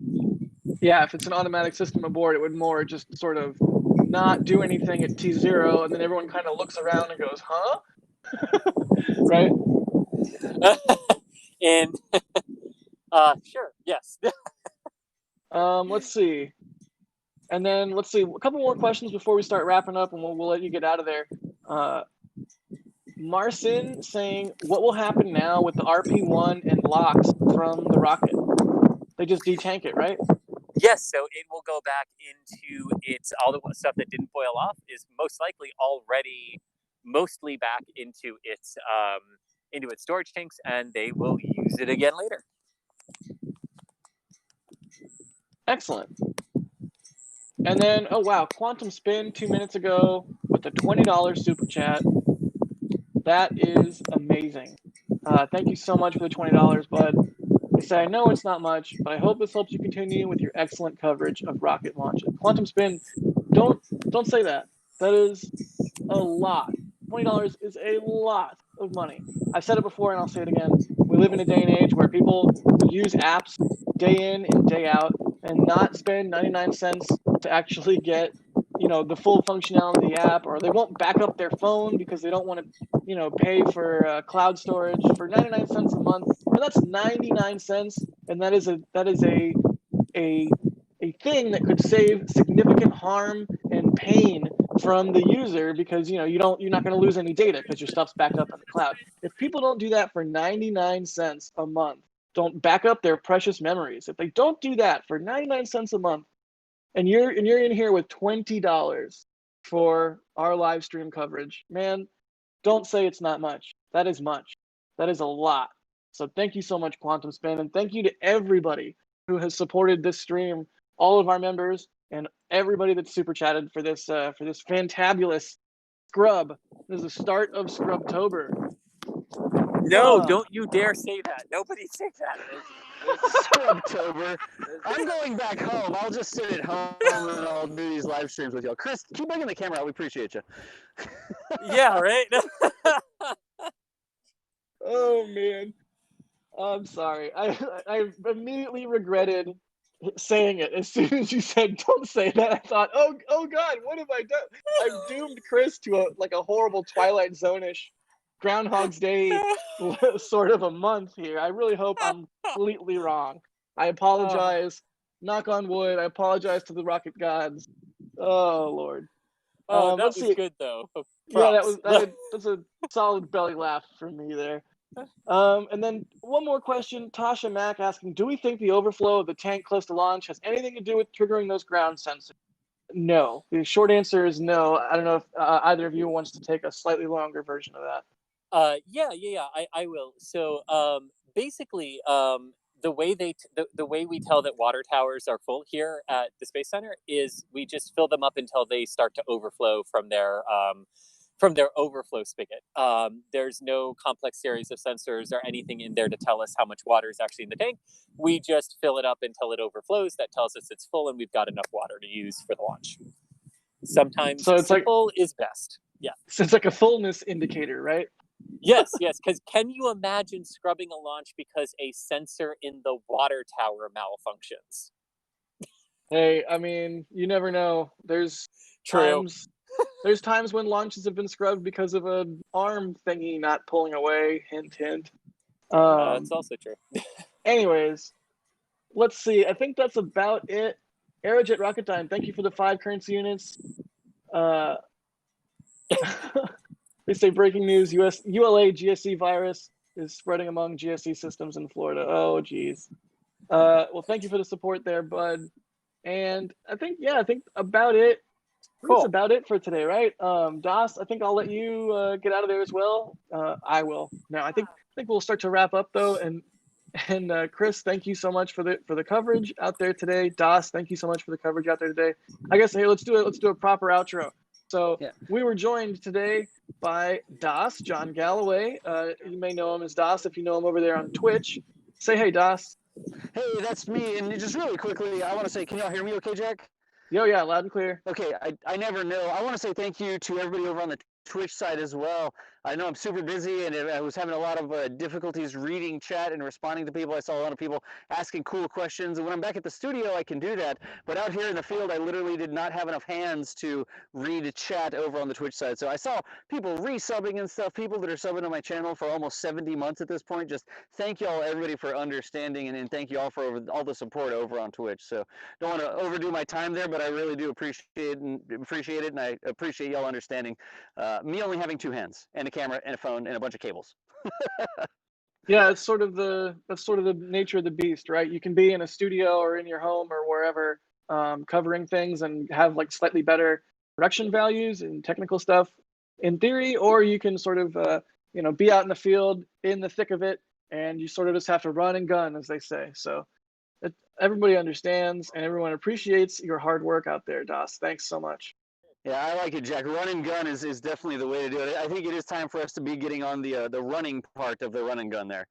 Speaker 3: Yeah, if it's an automatic system abort, it would more just sort of not do anything at T0, and then everyone kind of looks around and goes, huh? Right?
Speaker 6: And sure, yes.
Speaker 3: Let's see. And then let's see, a couple more questions before we start wrapping up, and we'll let you get out of there. Marcin saying, what will happen now with the RP1 and LOX from the rocket? They just detank it, right?
Speaker 6: Yes, so it will go back into all the stuff that didn't boil off is most likely already mostly back into its storage tanks, and they will use it again later.
Speaker 3: Excellent. And then, oh wow, Quantum Spin 2 minutes ago with a $20 super chat. That is amazing. Thank you so much for the $20, bud. I say, I know it's not much, but I hope this helps you continue with your excellent coverage of rocket launches. Quantum Spin, don't say that. That is a lot. $20 is a lot of money. I've said it before and I'll say it again. We live in a day and age where people use apps day in and day out and not spend 99 cents to actually get, the full functionality of the app, or they won't back up their phone because they don't want to, pay for cloud storage for 99 cents a month. And that's 99 cents, and that is a thing that could save significant harm and pain from the user, because you're not going to lose any data because your stuff's backed up in the cloud. If people don't do that for 99 cents a month, don't back up their precious memories. If they don't do that for 99 cents a month, and you're in here with $20 for our live stream coverage, man, don't say it's not much. That is much. That is a lot. So thank you so much, Quantum Spin, and thank you to everybody who has supported this stream, all of our members, and everybody that's super chatted for this fantabulous scrub. This is the start of Scrubtober.
Speaker 6: No, don't you dare say that. Nobody say that.
Speaker 5: So October. I'm going back home. I'll just sit at home and I'll do these live streams with y'all. Chris, keep bringing the camera out. We appreciate you.
Speaker 6: Yeah, right.
Speaker 3: Oh man, I'm sorry. I immediately regretted saying it as soon as you said don't say that. I thought, oh God, what have I done? I've doomed Chris to a horrible Twilight Zone-ish Groundhog's Day sort of a month here. I really hope I'm completely wrong. I apologize. Knock on wood. I apologize to the rocket gods. Oh Lord.
Speaker 6: Oh, that
Speaker 3: Let's
Speaker 6: was
Speaker 3: see.
Speaker 6: good though.
Speaker 3: Yeah,
Speaker 6: Props.
Speaker 3: that's a solid belly laugh from me there. And then one more question, Tasha Mack asking, do we think the overflow of the tank close to launch has anything to do with triggering those ground sensors? No. The short answer is no. I don't know if either of you wants to take a slightly longer version of that.
Speaker 6: Yeah. I will. So, basically, the way the way we tell that water towers are full here at the Space Center is we just fill them up until they start to overflow from their overflow spigot. There's no complex series of sensors or anything in there to tell us how much water is actually in the tank. We just fill it up until it overflows. That tells us it's full and we've got enough water to use for the launch. Sometimes
Speaker 3: So it's
Speaker 6: simple is best. Yeah.
Speaker 3: So it's like a fullness indicator, right?
Speaker 6: Yes. Because can you imagine scrubbing a launch because a sensor in the water tower malfunctions?
Speaker 3: Hey, I mean, you never know. There's
Speaker 6: True.
Speaker 3: times when launches have been scrubbed because of an arm thingy not pulling away. Hint, hint.
Speaker 6: That's also true.
Speaker 3: Anyways, let's see. I think that's about it. Aerojet Rocketdyne, thank you for the 5 currency units. They say breaking news: ULA GSE virus is spreading among GSE systems in Florida. Oh, geez. Well, thank you for the support there, bud. And I think about it.
Speaker 6: Cool.
Speaker 3: That's about it for today, right? Das, I think I'll let you get out of there as well. I will. Now, I think we'll start to wrap up though. And Chris, thank you so much for the coverage out there today. Das, thank you so much for the coverage out there today. I guess hey, let's do a proper outro. So we were joined today by Das, John Galloway. You may know him as Das if you know him over there on Twitch. Say hey, Das.
Speaker 5: Hey, that's me. And just really quickly, I want to say, can y'all hear me okay, Jack?
Speaker 3: Yo, yeah, loud and clear.
Speaker 5: Okay, I never know. I want to say thank you to everybody over on the Twitch side as well. I know I'm super busy and I was having a lot of difficulties reading chat and responding to people. I saw a lot of people asking cool questions, and when I'm back at the studio I can do that, but out here in the field I literally did not have enough hands to read chat over on the Twitch side. So I saw people resubbing and stuff, people that are subbing to my channel for almost 70 months at this point. Just thank you all, everybody, for understanding, and thank you all for all the support over on Twitch. So don't want to overdo my time there, but I really do appreciate it, and I appreciate y'all understanding me only having 2 hands and a camera and a phone and a bunch of cables.
Speaker 3: Yeah, that's sort of the nature of the beast, right? You can be in a studio or in your home or wherever, covering things and have like slightly better production values and technical stuff in theory, or you can sort of be out in the field in the thick of it, and you sort of just have to run and gun, as they say. So everybody understands and everyone appreciates your hard work out there, Das. Thanks so much.
Speaker 5: Yeah, I like it, Jack. Run and gun is definitely the way to do it. I think it is time for us to be getting on the running part of the run and gun there.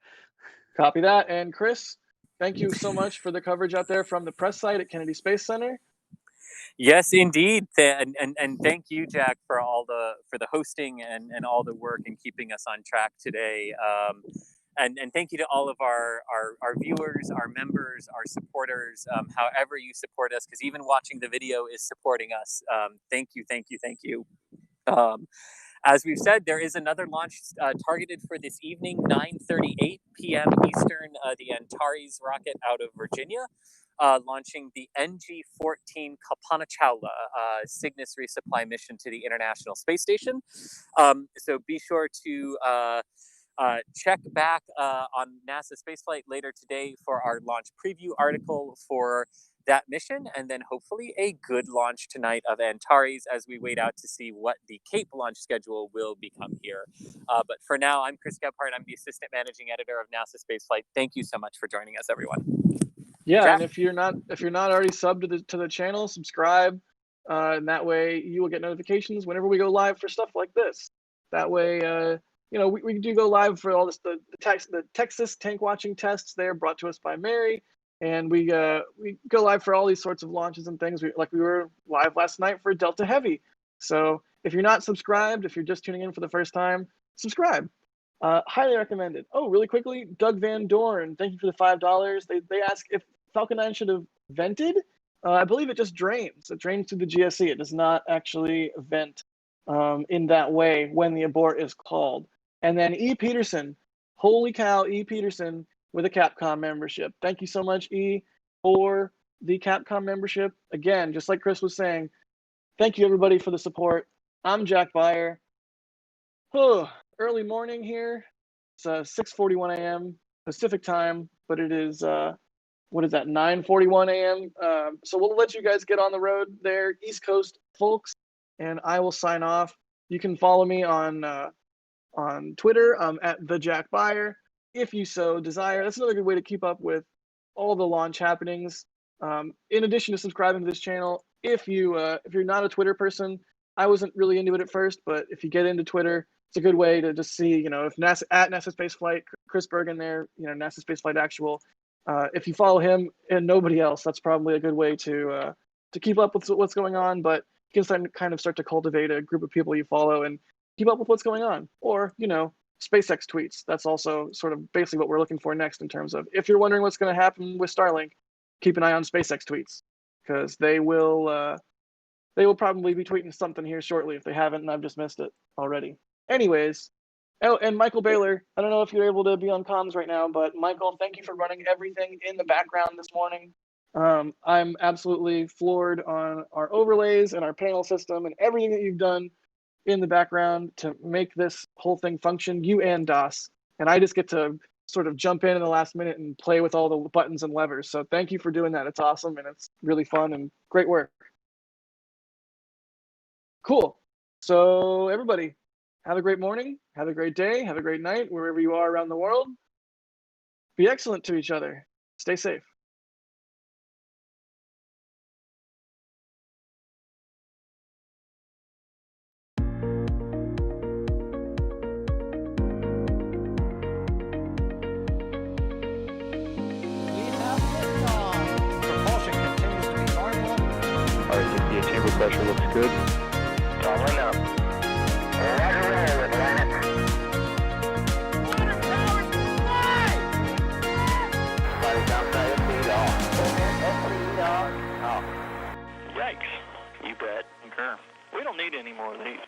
Speaker 3: Copy that. And Chris, thank you so much for the coverage out there from the press site at Kennedy Space Center.
Speaker 6: Yes, indeed, and thank you, Jack, for the hosting and all the work and keeping us on track today. And thank you to all of our viewers, our members, our supporters, however you support us, because even watching the video is supporting us. Thank you. As we've said, there is another launch targeted for this evening, 9:38 p.m. Eastern, the Antares rocket out of Virginia, launching the NG-14 Kapanachala Cygnus resupply mission to the International Space Station. So be sure to check back on NASA Spaceflight later today for our launch preview article for that mission, and then hopefully a good launch tonight of Antares as we wait out to see what the Cape launch schedule will become here. But for now, I'm Chris Gebhardt. I'm the Assistant Managing Editor of NASA Spaceflight. Thank you so much for joining us, everyone.
Speaker 3: Yeah,
Speaker 6: Jack?
Speaker 3: and if you're not already subbed to the channel, subscribe, and that way you will get notifications whenever we go live for stuff like this. That way we do go live for all this the Texas tank watching tests there, brought to us by Mary, and we go live for all these sorts of launches and things. We were live last night for Delta Heavy. So if you're not subscribed, if you're just tuning in for the first time, subscribe. Highly recommended. Oh, really quickly, Doug Van Dorn, thank you for the $5. They ask if Falcon 9 should have vented. I believe it just drains. It drains through the GSE. It does not actually vent in that way when the abort is called. And then E. Peterson, holy cow, E. Peterson with a Capcom membership. Thank you so much, E, for the Capcom membership. Again, just like Chris was saying, thank you everybody for the support. I'm Jack Beyer. Early morning here. It's 6:41 a.m. Pacific time, but it is 9:41 a.m. So we'll let you guys get on the road there, East Coast folks, and I will sign off. You can follow me on Twitter at the Jack Beyer, if you so desire. That's another good way to keep up with all the launch happenings. In addition to subscribing to this channel, if you're not a Twitter person, I wasn't really into it at first, but if you get into Twitter, it's a good way to just see, if NASA at NASA Spaceflight, Chris Bergen there, NASA Spaceflight Actual. If you follow him and nobody else, that's probably a good way to keep up with what's going on. But you can start to cultivate a group of people you follow and keep up with what's going on. Or, SpaceX tweets. That's also sort of basically what we're looking for next in terms of, if you're wondering what's going to happen with Starlink, keep an eye on SpaceX tweets, because they will probably be tweeting something here shortly if they haven't, and I've just missed it already. Anyways, oh, and Michael Baylor, I don't know if you're able to be on comms right now, but Michael, thank you for running everything in the background this morning. I'm absolutely floored on our overlays and our panel system and everything that you've done in the background to make this whole thing function, you and DOS. And I just get to sort of jump in the last minute and play with all the buttons and levers. So thank you for doing that. It's awesome, and it's really fun and great work. Cool. So everybody, have a great morning, have a great day, have a great night, wherever you are around the world. Be excellent to each other. Stay safe.
Speaker 8: Propulsion continues to be normal.
Speaker 2: Your chamber pressure looks good. Following up. Roger, roll, Atlantic.
Speaker 7: Water towers fly!
Speaker 2: Flight downside, FPD off. FPD off.
Speaker 1: Yikes. You bet. Concur. We don't need any more of these.